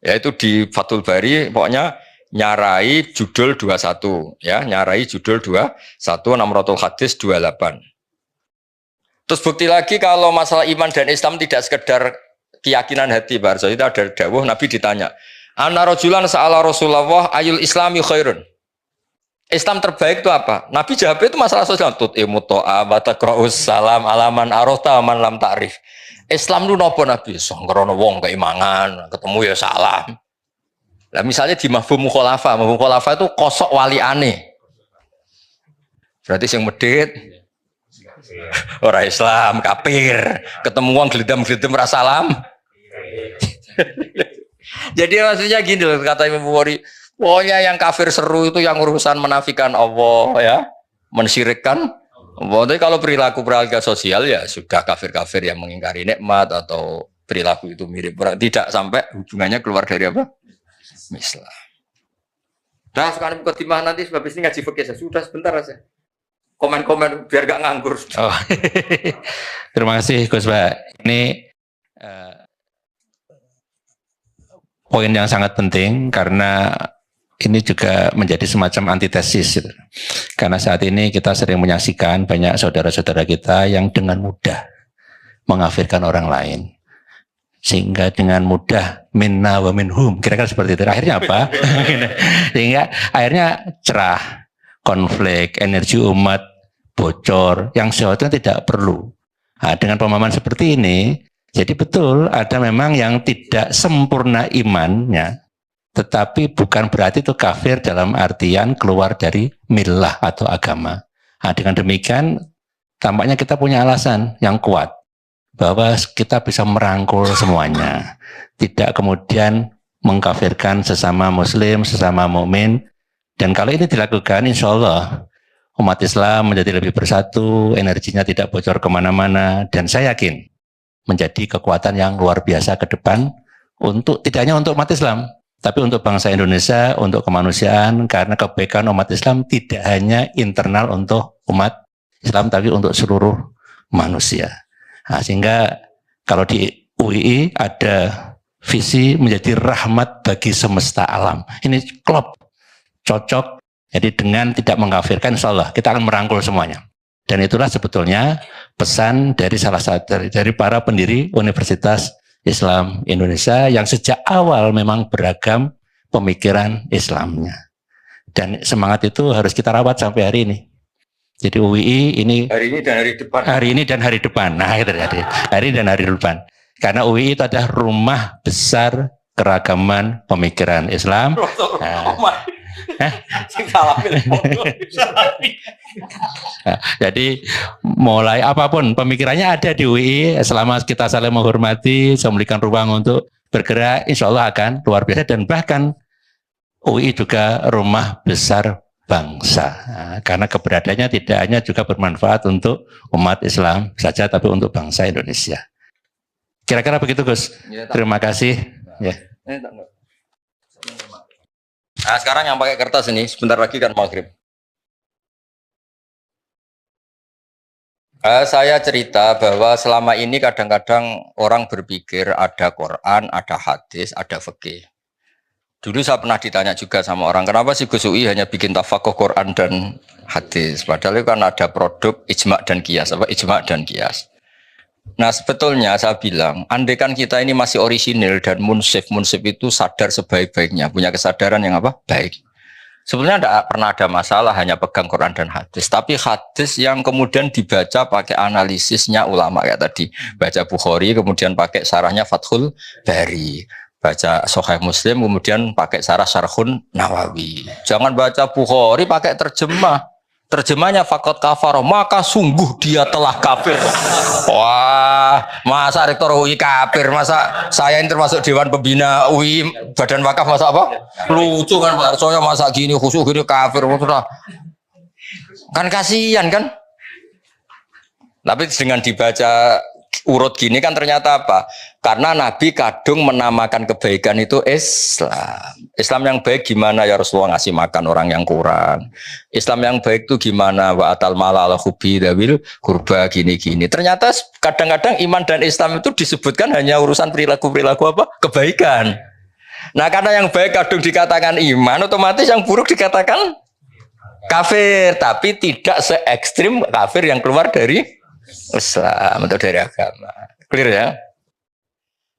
Ya itu di Fathul Bari pokoknya nyarai judul 21 ya, nyarai judul 21 Namratul Hadis 28. Terus bukti lagi kalau masalah iman dan Islam tidak sekedar keyakinan hati, Pak Arso. Itu ada dawuh Nabi ditanya, "Anna rajulan sa'ala Rasulullah ayul islami khairun?" Islam terbaik itu apa? Nabi jawab itu masalah sosial. Tut'imu ta'a wa taqra'us salam alaman arota man lam ta'rif. Islam itu napa Nabi? Sangkrono wong keimangan, ketemu ya salam. Lah misalnya di mafhum mukhalafah itu kosok waliane. Berarti sing medhit orang Islam, kafir, ketemu uang gelidam-gelidam rasalam. Jadi maksudnya gini loh, kata Imam Bukhari, pokoknya yang kafir seru itu yang urusan menafikan Allah ya, mensyirikkan Allah. Tapi kalau perilaku sosial ya sudah kafir-kafir yang mengingkari nikmat atau perilaku itu mirip, tidak sampai hubungannya keluar dari apa? Islam. Nah sekarang mukadimah nanti sebab ini ngaji fikih sudah sebentar aja. Komen-komen biar gak nganggur. Oh. Terima kasih Gus Pak. Ini poin yang sangat penting karena ini juga menjadi semacam antitesis. Gitu. Karena saat ini kita sering menyaksikan banyak saudara-saudara kita yang dengan mudah mengafirkan orang lain. Sehingga dengan mudah minna wa minhum. Kira-kira seperti itu. Akhirnya apa? Sehingga akhirnya cerah. Konflik, energi umat bocor, yang sesuatu tidak perlu. Nah, dengan pemahaman seperti ini, jadi betul ada memang yang tidak sempurna imannya, tetapi bukan berarti itu kafir dalam artian keluar dari millah atau agama. Nah, dengan demikian, tampaknya kita punya alasan yang kuat, bahwa kita bisa merangkul semuanya. Tidak kemudian mengkafirkan sesama muslim, sesama mukmin. Dan kalau ini dilakukan, insya Allah umat Islam menjadi lebih bersatu, energinya tidak bocor kemana-mana, dan saya yakin menjadi kekuatan yang luar biasa ke depan untuk tidak hanya untuk umat Islam, tapi untuk bangsa Indonesia, untuk kemanusiaan, karena kebaikan umat Islam tidak hanya internal untuk umat Islam, tapi untuk seluruh manusia. Nah, sehingga kalau di UII ada visi menjadi rahmat bagi semesta alam. Ini klop. Cocok, jadi dengan tidak mengkafirkan insya Allah kita akan merangkul semuanya. Dan itulah sebetulnya pesan dari salah satu dari para pendiri Universitas Islam Indonesia yang sejak awal memang beragam pemikiran Islamnya. Dan semangat itu harus kita rawat sampai hari ini. Jadi UII ini hari ini dan hari depan. Hari ini dan hari depan. Nah, itu tadi. Hari dan hari depan. Karena UII itu adalah rumah besar keragaman pemikiran Islam. Nah, jadi mulai apapun pemikirannya ada di UI, selama kita saling menghormati, memberikan ruang untuk bergerak, insya Allah akan luar biasa. Dan bahkan UI juga rumah besar bangsa, nah, karena keberadaannya tidak hanya juga bermanfaat untuk umat Islam saja, tapi untuk bangsa Indonesia. Kira-kira begitu Gus. Ya, terima kasih. Ya. Nah sekarang yang pakai kertas ini, sebentar lagi kan maghrib. Saya cerita bahwa selama ini kadang-kadang orang berpikir ada Quran, ada hadis, ada fikih. Dulu saya pernah ditanya juga sama orang, kenapa sih Gus UI hanya bikin tafakuh Quran dan hadis? Padahal itu kan ada produk ijma' dan qiyas, ijma' dan qiyas. Nah sebetulnya saya bilang, andaikan kita ini masih orisinil dan munsif itu sadar sebaik-baiknya, punya kesadaran yang apa? Baik. Sebetulnya tidak pernah ada masalah hanya pegang Quran dan hadis. Tapi hadis yang kemudian dibaca pakai analisisnya ulama kayak tadi. Baca Bukhari kemudian pakai sarahnya Fathul Bari. Baca Sahih Muslim kemudian pakai sarah Syarhun Nawawi. Jangan baca Bukhari pakai terjemah. Terjemahnya fakot kafar, maka sungguh dia telah kafir. Wah, masa rektor UI kafir, masa saya ini termasuk dewan pembina UI Badan Wakaf masa apa? Lucu kan Pak Arsoyo masa gini khusus gini kafir, kan kasihan kan? Tapi dengan dibaca urut gini kan ternyata apa? Karena Nabi kadung menamakan kebaikan itu Islam. Islam yang baik gimana ya Rasulullah ngasih makan orang yang kurang. Islam yang baik itu gimana wa atal mala ala hubi dawil kurba gini-gini. Ternyata kadang-kadang iman dan Islam itu disebutkan hanya urusan perilaku-perilaku apa? Kebaikan. Nah karena yang baik kadung dikatakan iman, otomatis yang buruk dikatakan kafir. Tapi tidak se ekstrim kafir yang keluar dari Islam atau dari agama. Clear ya?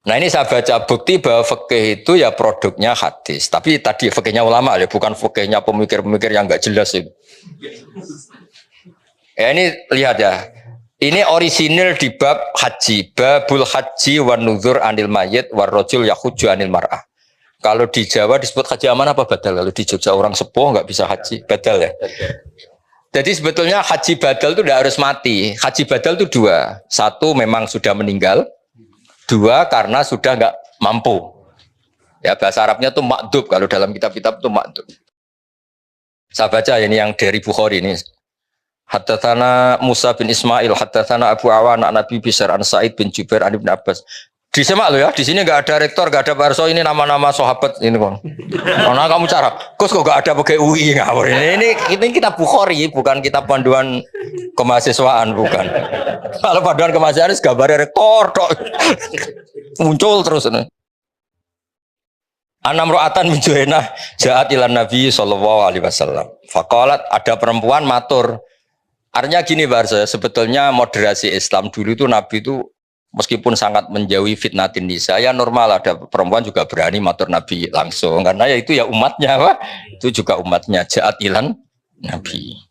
Nah ini saya baca bukti bahwa fikih itu ya produknya hadis. Tapi tadi fikihnya ulama ya, bukan fikihnya pemikir-pemikir yang nggak jelas itu. Ya ini lihat ya. Ini orisinil di bab haji, babul haji wan nuzur anil mayyit war rajul yahuju anil mar'ah. Kalau di Jawa disebut haji aman apa badal? Kalau di Jogja orang sepuh nggak bisa haji, badal ya. Jadi sebetulnya haji badal itu tidak harus mati. Haji badal itu dua. Satu memang sudah meninggal. Dua karena sudah nggak mampu. Ya bahasa Arabnya tuh makdub. Kalau dalam kitab-kitab itu makdub. Saya baca ini yang dari Bukhari ini. Haddatsana Musa bin Ismail, haddatsana Abu Awan an Nabi Bishr an Sa'id bin Jubair an Ibnu Abbas. Disemak lo ya, di sini nggak ada rektor, nggak ada Barso, ini nama-nama sahabat ini kon. Karena kamu cara, kok nggak ada pakai UI ngawur ini kita Bukhari, bukan kita panduan kemahasiswaan, bukan. Kalau panduan kemahasiswaan gambarnya rektor, tok. Muncul terus ini. Anam ro'atan min Juhainah ja'at ilan Nabi sallallahu alaihi wasallam. Faqalat ada perempuan matur. Artinya gini Barso, sebetulnya moderasi Islam dulu itu Nabi itu meskipun sangat menjauhi fitnatin nisa, ya normal ada perempuan juga berani matur Nabi langsung karena ya itu ya umatnya, Pak. Itu juga umatnya ja'at ilan Nabi.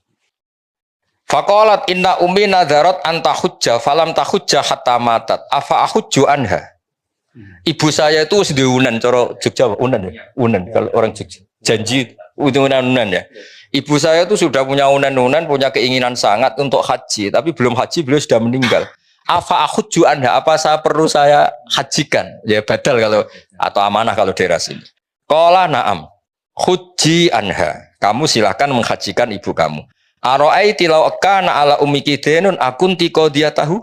Faqalat inna ummi nadzarat anta hujja falam tahujja hatta matat afa ahujju anha. Ibu saya itu sudah unan cara Jogja unan ya. Unan kalau orang Jogja. Janji unan ya. Ibu saya itu sudah punya unan-unan, punya keinginan sangat untuk haji, tapi belum haji, beliau sudah meninggal. Afa ahujju anha, apa saya perlu saya hajikan? Ya badal kalau atau amanah kalau daerah sini. Qala na'am. Hujji anha. Kamu silakan menghajikan ibu kamu. Ara'aiti law kana ala ummiki dainun akunti qadiyatahu.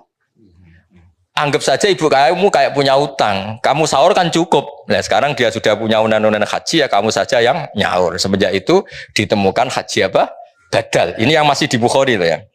Anggap saja ibu kamu kayak punya utang. Kamu sahur kan cukup. Nah, sekarang dia sudah punya unan-unan haji, ya kamu saja yang nyaur. Semenjak itu ditemukan haji apa? Badal. Ini yang masih di Bukhari loh ya.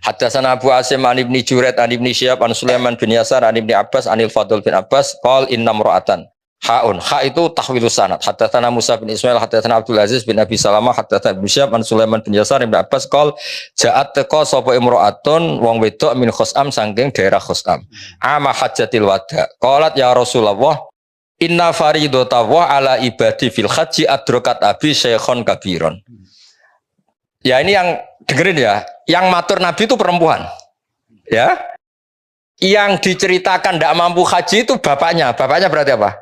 Haddatsana Abu Asim an Ibni Juraid an Ibni Syihab an Sulaiman bin Yasar an Ibni Abbas anil Fadl bin Abbas qol inna mra'atan haun ha itu tahwilus sanad. Haddatsana Musa bin Ismail haddatsana Abdul Aziz bin Abi Salamah haddatsana Ibnu Syihab an Sulaiman bin Yasar Ibnu Abbas qol ja'at taqa sapa imra'atun wong wedok min Khusam saking daerah Khusam ama hajjatil wada qalat ya Rasulullah inna faridata wa ala ibadi fil haji adrakat abi syekhon kabiron. Ya ini yang dengerin ya, yang matur Nabi itu perempuan, ya. Yang diceritakan tidak mampu haji itu bapaknya. Bapaknya berarti apa?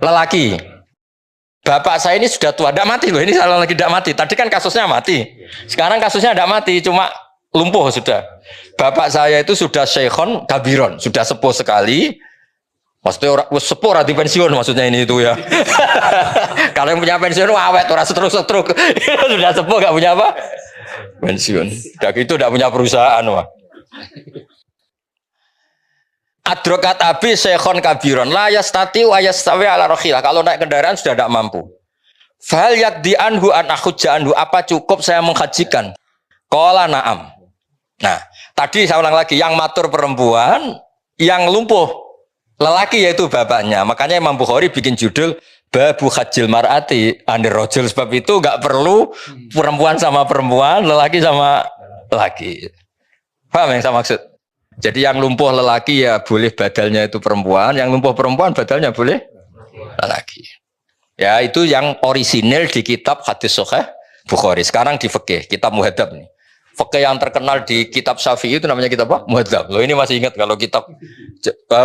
Lelaki. Bapak saya ini sudah tua, tidak mati loh. Ini salah lagi tidak mati. Tadi kan kasusnya mati. Sekarang kasusnya tidak mati, cuma lumpuh sudah. Bapak saya itu sudah syekhon kabiron, sudah sepuh sekali. Maksudnya orang sepuh di pensiun maksudnya ini itu ya. Kalau yang punya pensiun awet orang setruk sudah sepuh nggak punya apa? Pensiun. Dak itu tidak punya perusahaan wah. Adrokat abi syekhon kabiron la yastati wa yastawi ala rakhilah. Kalau naik kendaraan sudah tidak mampu. Fal yakdi anhu an akhujja anhu, apa cukup saya menghajikan? Qala na'am. Nah, tadi saya ulang lagi, yang matur perempuan, yang lumpuh lelaki yaitu bapaknya. Makanya Imam Bukhari bikin judul Babu Hajjil Mar'ati Anir Rajul, sebab itu enggak perlu perempuan sama perempuan, lelaki sama lelaki. Paham yang saya maksud? Jadi yang lumpuh lelaki ya boleh badalnya itu perempuan, yang lumpuh perempuan badalnya boleh lelaki. Ya itu yang orisinil di kitab hadis Sahih Bukhari. Sekarang di fikih, kitab Muhadzab nih. Fikih yang terkenal di kitab Syafi'i itu namanya kitab apa? Muhadzab. Loh ini masih ingat kalau kitab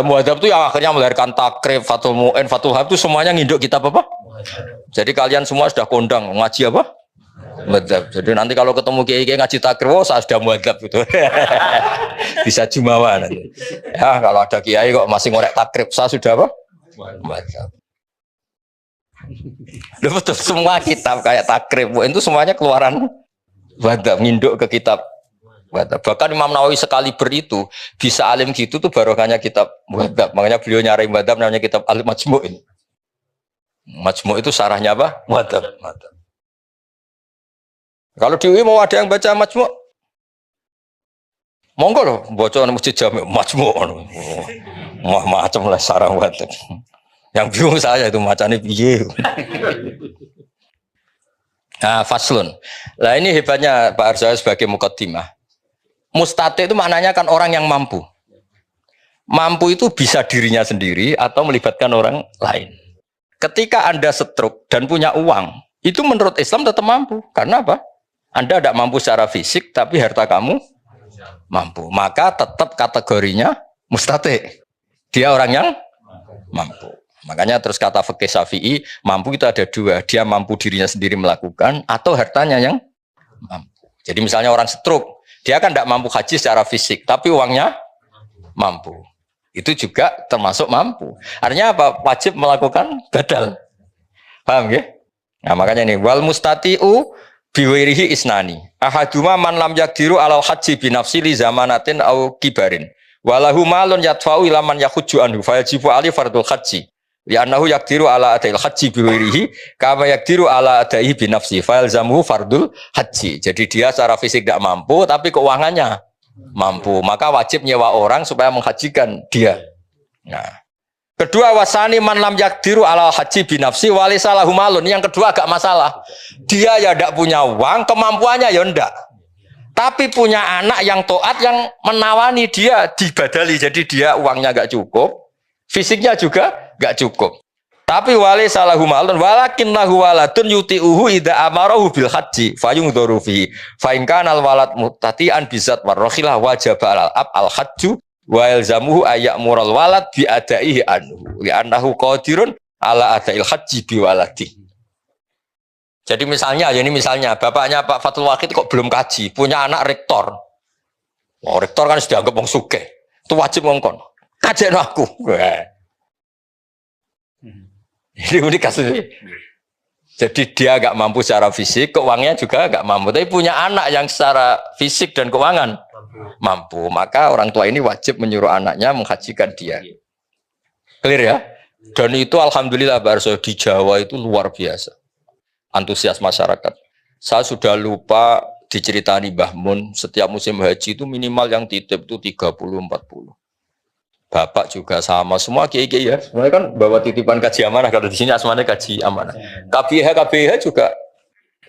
Muhadzab itu yang akhirnya melahirkan Takrib, Fathul Mu'in, Fathul Hab itu semuanya nginduk kitab apa? Jadi kalian semua sudah kondang ngaji apa? Muhadzab. Jadi nanti kalau ketemu kiai-kiai ngaji Takrib, oh saya sudah Muhadzab gitu. Bisa jumawa nanti. Ya kalau ada kiai kok masih ngorek Takrib, saya sudah apa? Muhadzab. Betul, semua kitab kayak Takrib itu semuanya keluaran Muhadzab, nginduk ke kitab Muhadzab. Bahkan Imam Nawawi sekali itu bisa alim gitu tuh barokahnya kitab Muhadzab. Makanya beliau nyari Muhadzab namanya kitab Al-Majmu' ini. Majmu' itu sarahnya apa? Muhadzab. Kalau di UI mau ada yang baca Majmu', monggo loh, baca masjid Jami' Majmu'. Macam lah sarah Muhadzab. Yang bingung saya itu macamnya piye. Nah, faslun. Lah ini hebatnya Pak Arzo sebagai mukaddimah. Mustati itu maknanya kan orang yang mampu. Mampu itu bisa dirinya sendiri atau melibatkan orang lain. Ketika Anda stroke dan punya uang, itu menurut Islam tetap mampu. Karena apa? Anda tidak mampu secara fisik, tapi harta kamu mampu. Maka tetap kategorinya mustati. Dia orang yang mampu. Makanya terus kata fikih Syafi'i, mampu itu ada dua. Dia mampu dirinya sendiri melakukan atau hartanya yang mampu. Jadi misalnya orang stroke, dia kan tidak mampu haji secara fisik, tapi uangnya mampu. Itu juga termasuk mampu. Artinya apa? Wajib melakukan badal. Paham ya? Nah makanya ini, wal mustati'u biwirihi isnani. Ahaduma man lam yakdiru alal haji binafsi li zamanatin au kibarin. Walahu malun yatfa'u ilaman yakhujju anhu fayajibu ali fardul haji. Li'annahu yakdiru ala adail haji biwirihi kama yakdiru ala adaihi binafsi fayalzamuhu fardul haji. Jadi dia secara fisik tidak mampu tapi keuangannya mampu, maka wajib nyewa orang supaya menghajikan dia. Nah, kedua wasani man lam yakdiru ala haji binafsi walisalahu malun. Yang kedua agak masalah, dia ya tidak punya uang, kemampuannya ya ndak, tapi punya anak yang taat yang menawani dia dibadali. Jadi dia uangnya gak cukup, fisiknya juga gak cukup. Tapi wali salahu malun walakin lahu waladun yuti'uhu idza amarahu bil haji fayungdharu fi fa in kana al walad muttati'an bizat warrahilah wajib al ab al hajju wa yalzamuhu ayyamural walad bi adaihi anhu li annahu qadirun ala adail haji bi waladi. Jadi misalnya bapaknya Pak Fatul Wahid kok belum kaji, punya anak rektor. Oh, rektor kan sudah anggap wong sugih. Itu wajib ngongkon. Kajekno aku. Ini kasusnya. Jadi dia agak mampu secara fisik, keuangannya juga agak mampu. Tapi punya anak yang secara fisik dan keuangan mampu. Maka orang tua ini wajib menyuruh anaknya menghajikan dia. Clear ya? Dan itu alhamdulillah Barso di Jawa itu luar biasa. Antusias masyarakat. Saya sudah lupa diceritani Mbah Mun, setiap musim haji itu minimal yang titip itu 30-40. Bapak juga sama, semua kiai-kiai ya. Sebenarnya kan bawa titipan kaji amanah, kalau di sini asmanya kaji amanah. KBH juga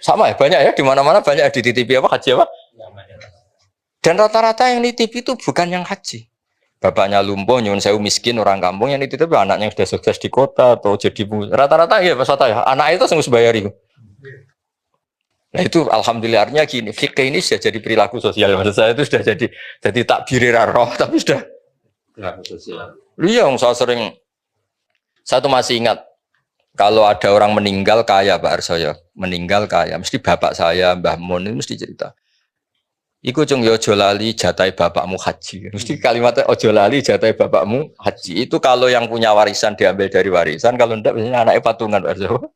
sama ya, banyak ya, di mana-mana banyak dititipi apa haji apa. Dan rata-rata yang nitipi itu bukan yang haji. Bapaknya lumpuh, nyuwun sewu miskin orang kampung, yang nitipi anaknya yang sudah sukses di kota atau jadi rata-rata ya Mas Fatah ya. Anak itu harus bayar itu. Nah itu alhamdulillah artinya gini, fikih ini sudah jadi perilaku sosial. Maksud saya itu sudah jadi takbir roh, tapi sudah perilaku sosial. Iya, saya tuh masih ingat kalau ada orang meninggal kaya Pak Arsoyo, meninggal kaya, mesti bapak saya Mbah Mun itu mesti cerita. Iku cung yo ojo lali jatai bapakmu haji. Mesti kalimatnya ojo lali jatai bapakmu haji. Itu kalau yang punya warisan diambil dari warisan, kalau enggak biasanya anaknya patungan Pak Arsoyo.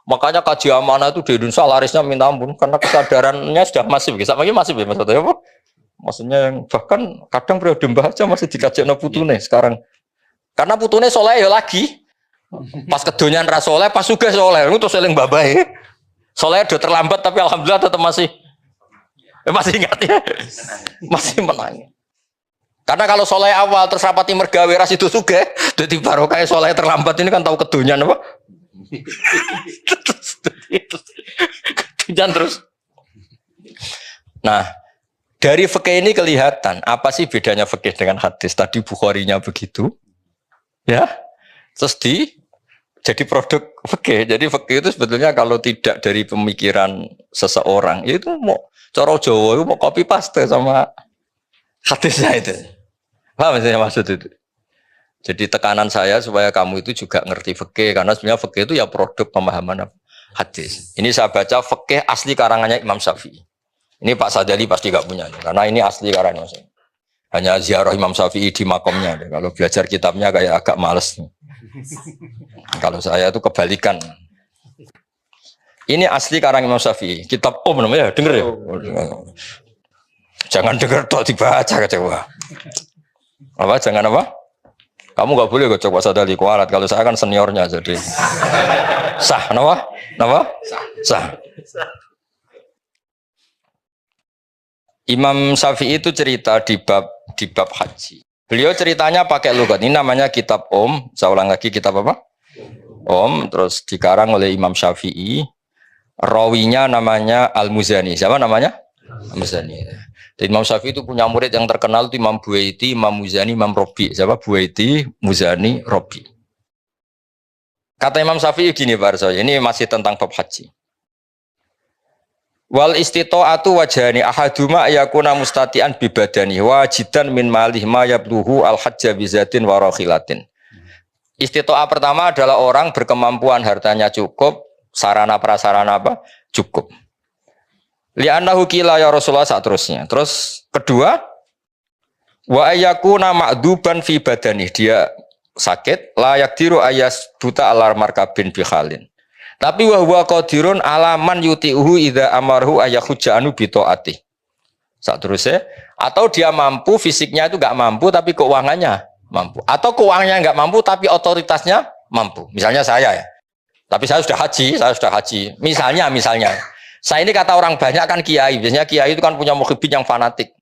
Makanya kaji amanah itu di Indonesia larisnya minta ampun karena kesadarannya sudah masif. Sama lagi masif ya maksudnya apa? Maksudnya yang bahkan kadang periode mbah aja masih dikajekno putune sekarang. Karena putune soleh ya lagi. Pas kedonyan ra soleh, pas sugih soleh. Itu seling babae. Soleh udah terlambat tapi alhamdulillah tetap masih ingat ya. Masih menang. Karena kalau soleh awal terus rapati mergawe ras itu sugih, dadi barokah soleh terlambat ini kan tahu kedonyan apa? Kedonyan terus. Nah, dari fikih ini kelihatan apa sih bedanya fikih dengan hadis. Tadi Bukharinya begitu, ya. Terus jadi produk fikih. Jadi fikih itu sebetulnya kalau tidak dari pemikiran seseorang, ya itu mau cara Jawa itu mau copy paste sama hadisnya itu. Paham saya maksud itu? Jadi tekanan saya supaya kamu itu juga ngerti fikih, karena sebenarnya fikih itu ya produk pemahaman hadis. Ini saya baca fikih asli karangannya Imam Syafi'i. Ini Pak Sadali pasti gak punya, karena ini asli karangan saya. Hanya ziarah Imam Syafi'i di makomnya. Kalau belajar kitabnya kayak agak males. Kalau saya itu kebalikan. Ini asli karang Imam Syafi'i. Kitab namanya, denger ya? Jangan denger tok dibaca kecewa. Apa? Jangan apa? Kamu nggak boleh kocok Pak Sadali kualat. Kalau saya kan seniornya jadi sah. Kenapa? Sah. Imam Syafi'i itu cerita di bab haji. Beliau ceritanya pakai lugat. Ini namanya kitab Saya ulang lagi, kitab apa? Terus dikarang oleh Imam Syafi'i. Rawinya namanya Al-Muzani. Siapa namanya? Al-Muzani. Dan Imam Syafi'i itu punya murid yang terkenal itu Imam Buaiti, Imam Muzani, Imam Robi. Siapa? Buaiti, Muzani, Robi. Kata Imam Syafi'i gini Pak Arso, ini masih tentang bab haji. Wal istita'atu wajhani ahaduma yakuna mustati'an bibadani wajidan min malih ma yabluhu al-hajja bizatin wa rakhilatin. Istita'ah pertama adalah orang berkemampuan hartanya cukup, sarana prasarana apa? Cukup. Li'annahu qila ya Rasulullah seterusnya. Terus kedua, wa ayyakuna ma'duban fi badani, dia sakit, la yakdiru ayas buta alar markabin bi khalin. Tapi wa huwa qadirun alaman yuti'uhu idza amarhu ayakhujanu bi taati. Seterusnya, atau dia mampu, fisiknya itu enggak mampu tapi keuangannya mampu. Atau keuangannya enggak mampu tapi otoritasnya mampu. Misalnya saya ya. Tapi saya sudah haji. Misalnya saya ini kata orang banyak kan kiai. Biasanya kiai itu kan punya mukhibin yang fanatik.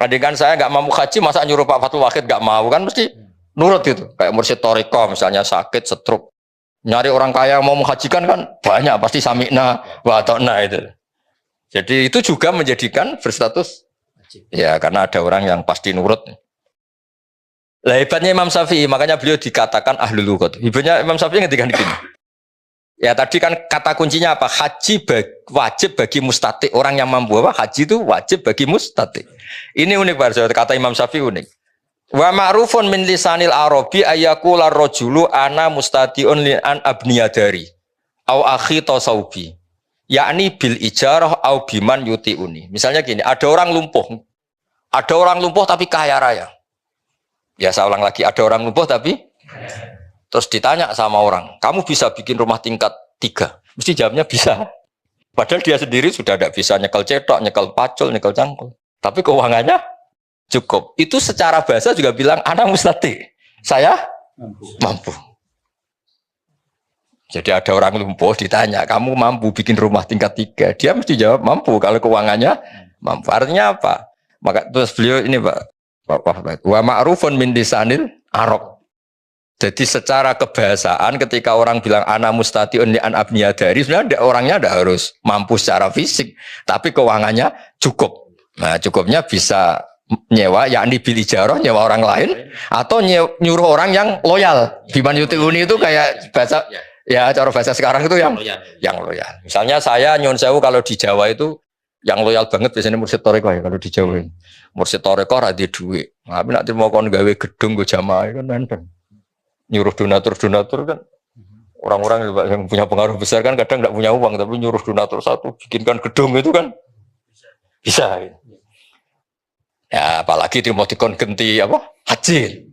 Kan saya nggak mampu haji, masa nyuruh Pak Fatul Wahid nggak mau, kan mesti nurut gitu. Kayak Mursyid Thariqah misalnya sakit, stroke. Nyari orang kaya yang mau menghajikan kan banyak, pasti sami'na wa ta'na itu. Jadi itu juga menjadikan berstatus ya karena ada orang yang pasti nurut. Lah hebatnya Imam Syafi'i, makanya beliau dikatakan ahlul lughah. Hebatnya Imam Syafi'i ngetikan gini. Ya tadi kan kata kuncinya apa? Haji wajib bagi mustati. Orang yang mampu apa? Haji itu wajib bagi mustati. Ini unik Pak, kata Imam Syafi'i unik. Wa ma'rufun min lisanil arabi ayyakula rajulu ana mustatiun li an abniyadari au akhi tasawbi. Yakni bil ijarah au biman yutiuni. Misalnya gini, ada orang lumpuh tapi kaya raya. Ya saya ulang lagi, ada orang lumpuh tapi terus ditanya sama orang, kamu bisa bikin rumah tingkat 3? Mesti jawabnya bisa. Padahal dia sendiri sudah tidak bisa nyekel cetok, nyekel pacul, nyekel cangkul. Tapi keuangannya cukup. Itu secara bahasa juga bilang, ana mustati. Saya mampu. Jadi ada orang lumpuh ditanya, kamu mampu bikin rumah tingkat 3? Dia mesti jawab mampu kalau keuangannya mampu. Artinya apa? Maka terus beliau ini Pak, wa ma'rufun min lisanil arab. Jadi secara kebahasaan ketika orang bilang ana mustatiun li an abniyadari, sebenarnya orangnya tidak harus mampu secara fisik, tapi keuangannya cukup. Nah, cukupnya bisa nyewa, yakni bil ijarah, nyewa orang lain, atau nyuruh orang yang loyal. Biman yutiuni itu kayak bahasa, ya cara bahasa sekarang itu yang loyal. Misalnya saya nyun sewu kalau di Jawa itu yang loyal banget biasanya Mursyid Thariqah ya kalau di Jawa. Mursyid Thariqah ra duwe dhuwit. Tapi nek mau kon gawe gedung go jamaah kan nenten. Nyuruh donatur kan orang-orang yang punya pengaruh besar kan kadang tidak punya uang tapi nyuruh donatur satu bikinkan gedung itu kan bisa ya apalagi mau dikon genti apa haji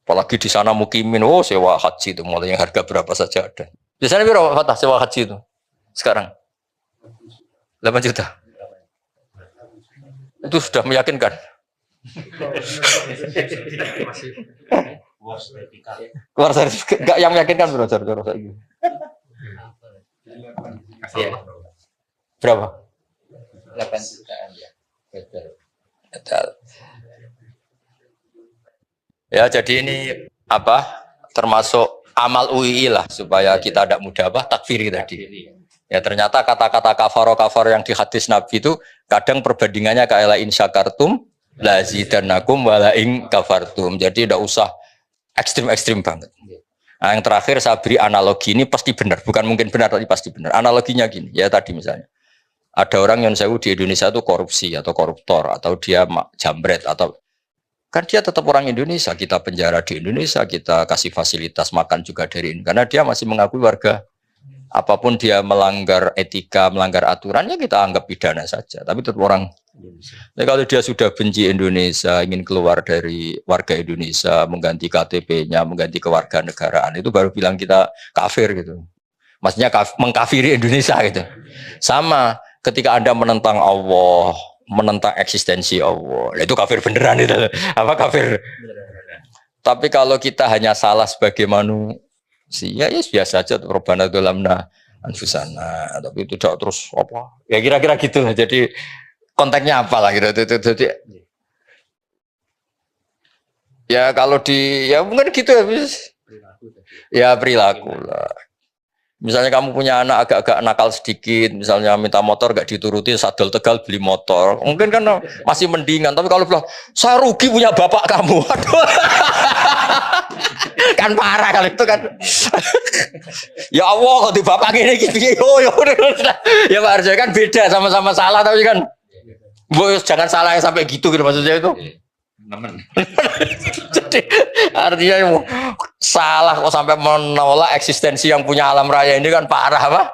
apalagi di sana mukimin sewa haji itu mulai yang harga berapa saja ada biasanya berapa sewa haji itu sekarang 8 juta itu sudah meyakinkan. Keluar sertifikat enggak yang meyakinkan bro, berapa? 8 jutaan ya. Ya jadi ini apa? Termasuk amal UI lah supaya kita tidak mudah apa takfiri tadi. Ya ternyata kata-kata kafaro yang di hadis Nabi itu kadang perbandingannya kayak la in syakartum lazidannakum wala in kafartum. Jadi tidak usah ekstrim banget. Nah, yang terakhir saya beri analogi ini pasti benar, bukan mungkin benar tapi pasti benar. Analoginya gini, ya tadi misalnya ada orang yang sewu di Indonesia itu korupsi atau koruptor atau dia jambret atau kan dia tetap orang Indonesia, kita penjara di Indonesia, kita kasih fasilitas makan juga dari ini karena dia masih mengakui warga. Apapun dia melanggar etika, melanggar aturannya kita anggap pidana saja. Tapi tetap orang Indonesia. Jadi kalau dia sudah benci Indonesia, ingin keluar dari warga Indonesia, mengganti KTP-nya, mengganti kewarganegaraan, itu baru bilang kita kafir gitu. Maksudnya mengkafiri Indonesia gitu. Sama ketika Anda menentang Allah, menentang eksistensi Allah, itu kafir beneran itu. Apa kafir? Tapi kalau kita hanya salah sebagai manusia, ya biasa aja Rabbana dzalamna anfusana, tapi itu tidak terus apa ya kira-kira gitu lah. Jadi konteksnya apa lah gitu. Jadi ya kalau di ya mungkin gitu habis ya perilaku lah. Misalnya kamu punya anak agak-agak nakal sedikit, misalnya minta motor gak dituruti, sadel Tegal beli motor, mungkin kan masih mendingan. Tapi kalau bilang saya rugi punya bapak kamu, aduh. Kan parah kalau itu kan. Ya Allah, kalau di bapak ini ya Pak Arjo kan beda, sama-sama salah tapi kan, jangan salah yang sampai gitu maksudnya itu. Jadi artinya salah kok sampai menolak eksistensi yang punya alam raya ini kan parah apa?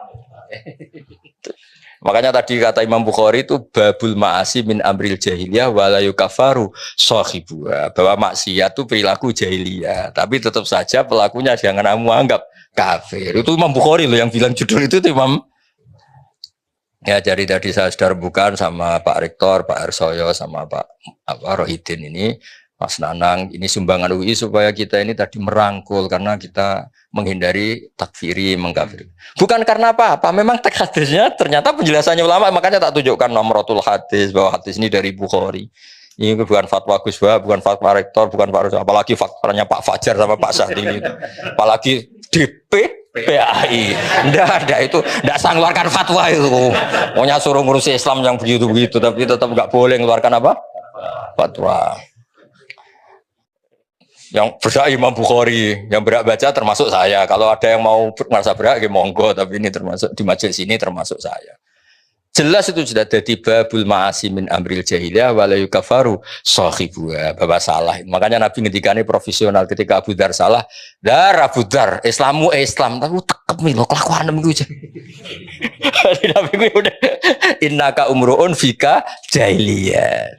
Makanya tadi kata Imam Bukhari itu babul ma'asi min amril jahiliyah wala yukafaru sahibuha, bahwa maksiat itu perilaku jahiliyah, tapi tetap saja pelakunya jangan kamu anggap kafir. Itu Imam Bukhari loh yang bilang judul itu Imam. Ya jadi tadi saya sudah bukan sama Pak Rektor, Pak Arsoyo, sama Pak Rohidin ini, Mas Nanang, ini sumbangan UI supaya kita ini tadi merangkul karena kita menghindari takfiri, mengkafiri. Bukan karena apa-apa, memang teks hadisnya ternyata penjelasannya ulama, makanya tak tunjukkan nomorotul hadis, bahwa hadis ini dari Bukhari. Ini bukan fatwa Gus Bah, bukan fatwa Rektor, bukan Pak Arsoyo, apalagi fatwanya Pak Fajar sama Pak Sahdi itu. Apalagi DP PAI, enggak ada itu, enggak sang keluarkan fatwa itu. Maunya suruh ngurusi Islam yang begitu-begitu, tapi tetap enggak boleh mengeluarkan apa? Fatwa. Yang berhak Imam Bukhari, yang berhak baca termasuk saya. Kalau ada yang mau merasa berhak, ya monggo. Tapi ini termasuk di majelis ini termasuk saya. Jelas itu sudah jadi babul ma'asi min amril jahiliyah wala yukafaru sahibuha, bahwa salah. Makanya Nabi ngendikane profesional ketika Abu Dzar salah, "Dar Abu Dzar, Islammu Islam, tapi tekep lho kelakuanem iku." Nabi gue udah innaka umruun fika jahiliyah.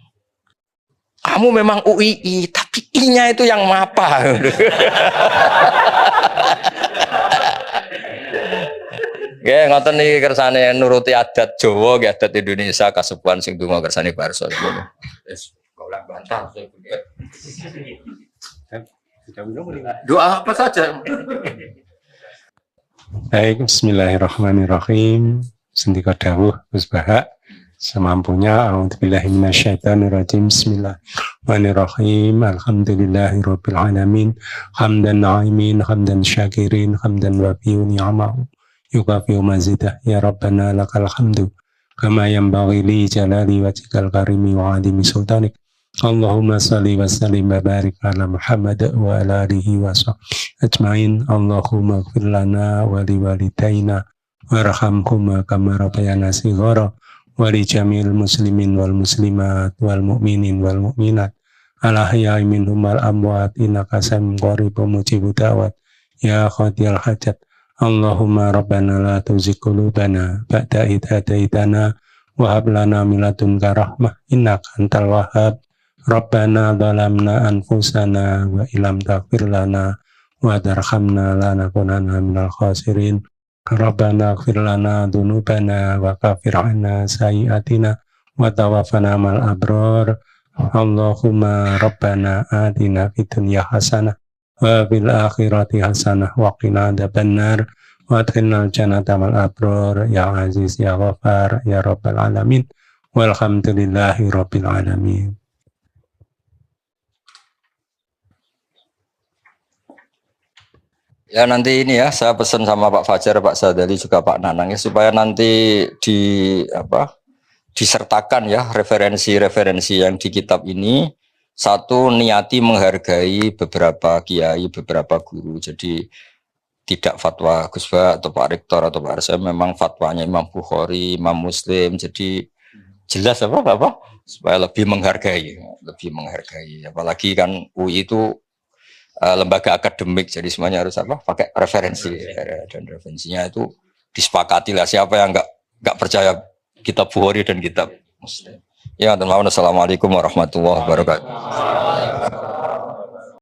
Kamu memang UII, tapi I-nya itu yang apa? Ya ngoten niki kersane nuruti adat Jawa, adat Indonesia kasepuhan sing donga kersane Barso. Wis golek bantah. Doa apa saja. Baik, bismillahirrahmanirrahim. Sendika dawuh Gus Bahak semampunya. A'udzubillahi minasyaitonirrajim. Bismillahirrahmanirrahim. Alhamdulillahirabbil alamin. Hamdan na'imin, hamdan syakirin, hamdan wafi'u ni'amahu. Yukafi'u mazidah. Ya Rabbana lakal hamdu kama yanbaghi li jalali wajhikal karimi wa 'azimi sultanik. Allahumma salli wa sallim wa barik ala Muhammad wa ala alihi wa sahbihi ajmain. Allahumma ighfir lana wa li walidayna warhamhuma kama rabbayana shighara wa li jamil muslimin wal muslimat wal mu'minin wal mu'minat al ahya'i minhum wal amwat innaka samiyun qaribun mujibud da'wat ya qadiyal hajat. Allahumma rabbana la tuzigh qulubana ba'da idh hadaitana wa hab lana min ladunka rahmah innaka antal wahhab. Rabbana zalamna anfusana wa illam taghfir lana wa tarhamna lanakunanna minal khasirin. Rabbana ighfir lana dzunubana wa kaffir 'anna sayyi'atina wa tawaffana ma'al abrar. Allahumma rabbana atina fid dunya hasanah wa fil akhirati hasanah wa qina adzabannar wa adkhilnal jannata ma'al abrar ya aziz ya ghafar ya rabbal alamin walhamdulillahi rabbil alamin. Ya nanti ini ya saya pesan sama Pak Fajar, Pak Sadali juga Pak Nanang ya supaya nanti disertakan ya referensi-referensi yang di kitab ini. Satu, niati menghargai beberapa kiai, beberapa guru. Jadi tidak fatwa Gus Ba atau Pak Rektor atau Pak Arsa, memang fatwanya Imam Bukhari, Imam Muslim. Jadi jelas apa supaya lebih menghargai. Apalagi kan UI itu lembaga akademik, jadi semuanya harus pakai referensi, dan referensinya itu disepakati lah. Siapa yang nggak percaya kitab Bukhari dan kitab Muslim. Ya, assalamualaikum warahmatullahi wabarakatuh.